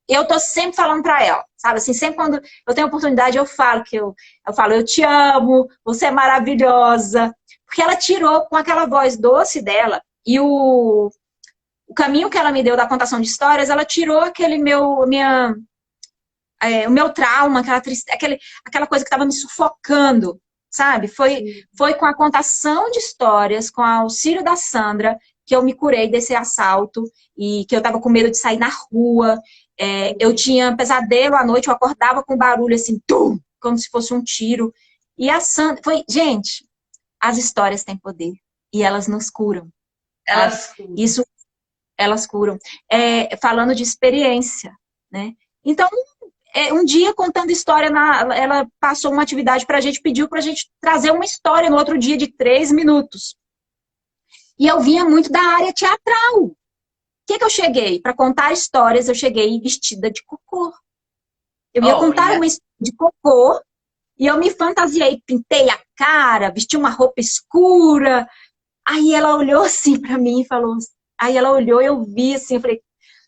Eu tô sempre falando pra ela, sabe? Assim, sempre quando eu tenho oportunidade, eu falo eu te amo, você é maravilhosa. Porque ela tirou com aquela voz doce dela, e o caminho que ela me deu da contação de histórias, ela tirou aquele o meu trauma, aquela coisa que estava me sufocando, sabe? Foi com a contação de histórias, com o auxílio da Sandra, que eu me curei desse assalto, e que eu estava com medo de sair na rua. Eu tinha pesadelo à noite, eu acordava com barulho assim, tum, como se fosse um tiro. E a Sandra, gente, as histórias têm poder, e elas nos curam. Elas curam. Falando de experiência, né? Então, um dia, contando história, ela passou uma atividade pra gente, pediu pra gente trazer uma história no outro dia de 3 minutos. E eu vinha muito da área teatral. O que eu cheguei? Para contar histórias, eu cheguei vestida de cocô. Eu ia contar uma história de cocô, e eu me fantasiei, pintei a cara, vesti uma roupa escura. Aí ela olhou assim pra mim e falou... Aí ela olhou, eu vi assim, eu falei...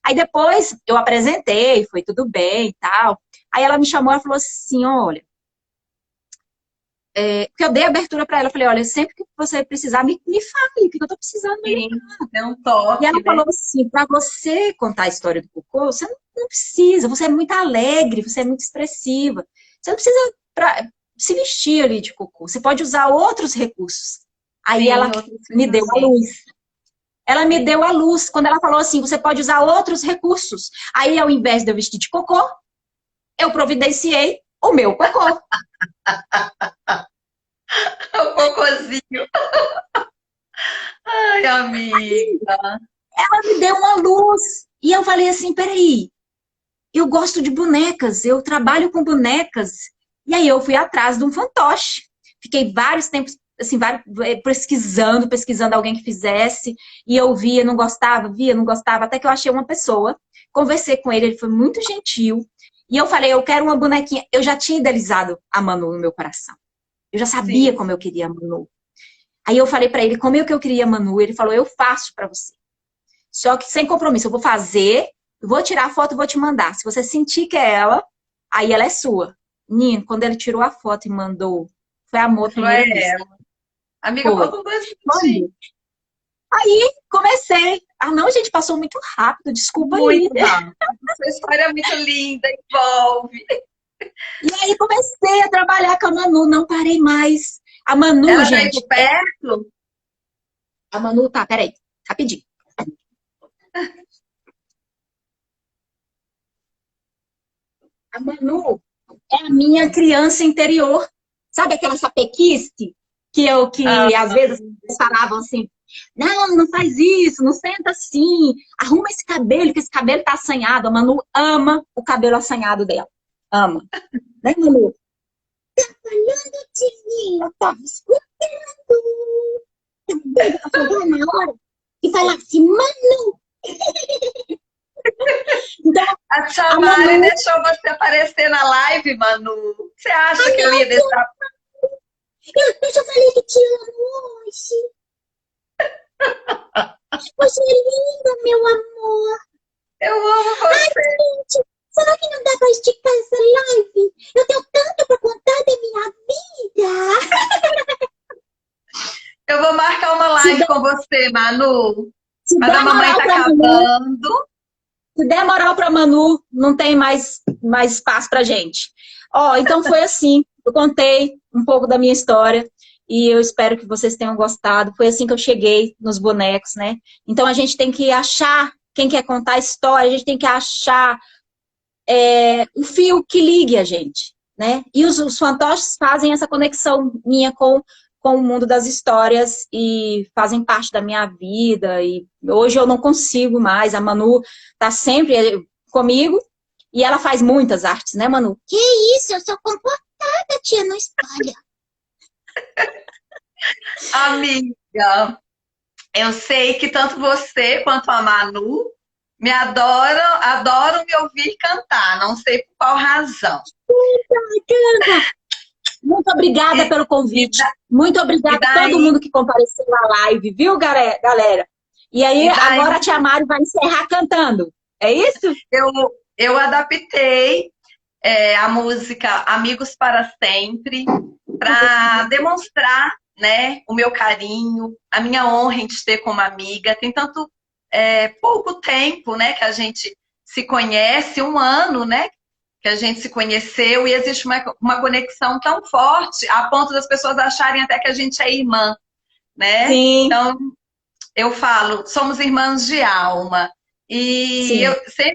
Aí depois eu apresentei, foi tudo bem e tal. Aí ela me chamou e falou assim, olha... porque eu dei abertura pra ela, eu falei, olha, sempre que você precisar, me fale, o que eu tô precisando. Sim, deu um toque, e ela falou assim, pra você contar a história do cocô, você não precisa, você é muito alegre, você é muito expressiva. Você não precisa se vestir ali de cocô, você pode usar outros recursos. Aí sim, ela me deu a luz. Ela me deu a luz, quando ela falou assim, você pode usar outros recursos. Aí, ao invés de eu vestir de cocô, eu providenciei o meu cocô. O cocôzinho. Ai, amiga. Ela me deu uma luz. E eu falei assim, peraí, eu gosto de bonecas, eu trabalho com bonecas. E aí eu fui atrás de um fantoche. Fiquei vários tempos, assim, pesquisando alguém que fizesse. E eu via, não gostava, até que eu achei uma pessoa. Conversei com ele foi muito gentil. E eu falei, eu quero uma bonequinha. Eu já tinha idealizado a Manu no meu coração. Eu já sabia como eu queria a Manu. Aí eu falei pra ele como eu queria a Manu. Ele falou, eu faço pra você. Só que sem compromisso. Eu vou fazer, eu vou tirar a foto e vou te mandar. Se você sentir que é ela, aí ela é sua. Nino, quando ele tirou a foto e mandou, foi amor à primeira vista. Amiga, faltam 2 minutinhos. Aí comecei. Ah, não, gente, passou muito rápido. Desculpa muito aí. Rápido. Sua história é muito linda, envolve. E aí comecei a trabalhar com a Manu, não parei mais. A Manu, ela gente... Tá perto? A Manu, tá, peraí, rapidinho. A Manu é a minha criança interior. Sabe aquela sapequice que às vezes falavam assim, não faz isso, não senta assim, arruma esse cabelo, que esse cabelo tá assanhado. A Manu ama o cabelo assanhado dela. Ama. Né, Manu? Tá falando de mim, eu tava escutando. Tá na hora de falar assim, Manu. Então, a tia Mari deixou você aparecer na live, Manu. Você acha que eu ia deixar? Eu já falei que te amo hoje. Você é linda, meu amor. Eu amo você. Ai, gente, será que não dá pra esticar essa live? Eu tenho tanto uma live com você, Manu. Se Mas der a mamãe moral tá pra Manu, acabando. se der moral pra Manu, não tem mais espaço pra gente. Ó, então foi assim. Eu contei um pouco da minha história e eu espero que vocês tenham gostado. Foi assim que eu cheguei nos bonecos, né? Então a gente tem que achar quem quer contar a história, a gente tem que achar o fio que ligue a gente, né? E os fantoches fazem essa conexão minha com o mundo das histórias e fazem parte da minha vida. E hoje eu não consigo mais. A Manu tá sempre comigo e ela faz muitas artes, né, Manu? Que isso, eu sou comportada, tia, não espalha. Amiga, eu sei que tanto você quanto a Manu me adoram me ouvir cantar, não sei por qual razão. Muito obrigada E, pelo e, convite. da- Muito e obrigada a todo daí, mundo que compareceu na live, viu, galera? E aí, e daí agora a Tia Mari vai encerrar cantando. É isso? eu, eu adaptei a música Amigos para Sempre para demonstrar, né, o meu carinho, a minha honra em te ter como amiga. Tem tanto pouco tempo, né, que a gente se conhece, um ano, né, que a gente se conheceu e existe uma conexão tão forte a ponto das pessoas acharem até que a gente é irmã, né? Sim, Então, eu falo, somos irmãs de alma. E eu sim.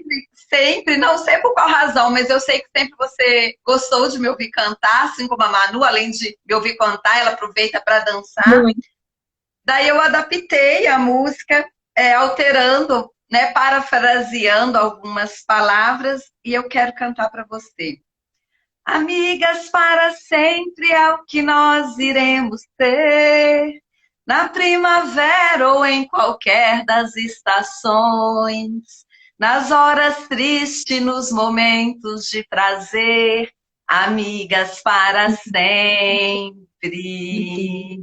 sempre, não sei por qual razão, mas eu sei que sempre você gostou de me ouvir cantar, assim como a Manu, além de me ouvir cantar, ela aproveita para dançar. Muito. Daí eu adaptei a música, alterando, né, parafraseando algumas palavras, e eu quero cantar para você. Amigas para sempre é o que nós iremos ter, na primavera ou em qualquer das estações, nas horas tristes, nos momentos de prazer, amigas para sempre.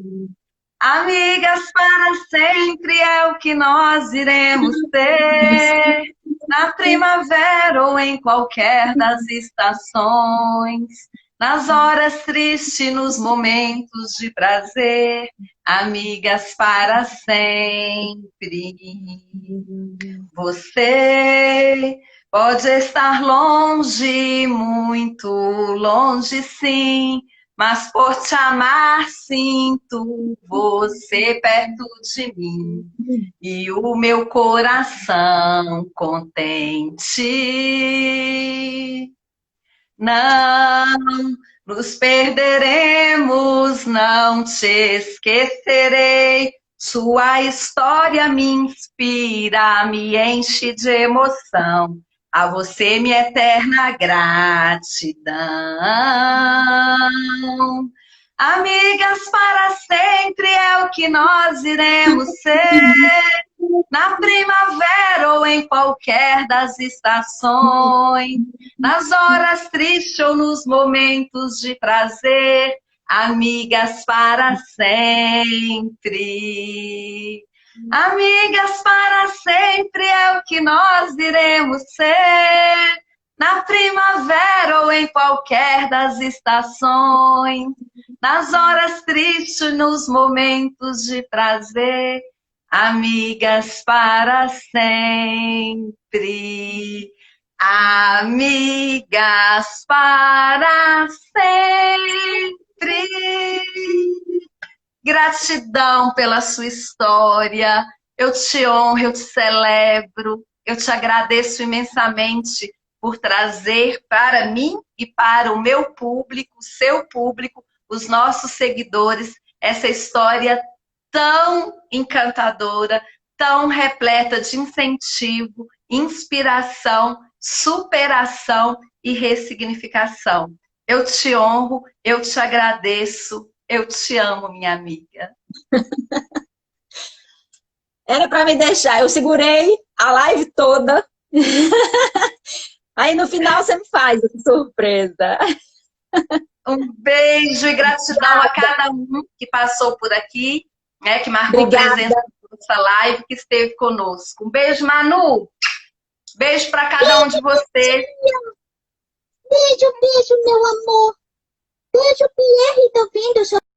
Amigas para sempre é o que nós iremos ter, na primavera ou em qualquer das estações, nas horas tristes, nos momentos de prazer, amigas para sempre. Você pode estar longe, muito longe, sim, mas por te amar sinto você perto de mim e o meu coração contente. Não nos perderemos, não te esquecerei. Sua história me inspira, me enche de emoção. A você, minha eterna gratidão. Amigas para sempre é o que nós iremos ser, na primavera ou em qualquer das estações, nas horas tristes ou nos momentos de prazer, amigas para sempre. Amigas para sempre é o que nós iremos ser, na primavera ou em qualquer das estações, nas horas tristes, nos momentos de prazer, amigas para sempre. Amigas para sempre. Gratidão pela sua história. Eu te honro, eu te celebro, eu te agradeço imensamente por trazer para mim e para o meu público, o seu público, os nossos seguidores, essa história tão encantadora, tão repleta de incentivo, inspiração, superação e ressignificação. Eu te honro, eu te agradeço, eu te amo, minha amiga. Era para me deixar. Eu segurei a live toda. Aí no final você me faz essa surpresa. Um beijo e gratidão a cada um que passou por aqui, né, que marcou Obrigada. presença nessa live, que esteve conosco. Um beijo, Manu. Beijo para cada um de vocês. Beijo, beijo, meu amor. Beijo, Pierre, tá vendo?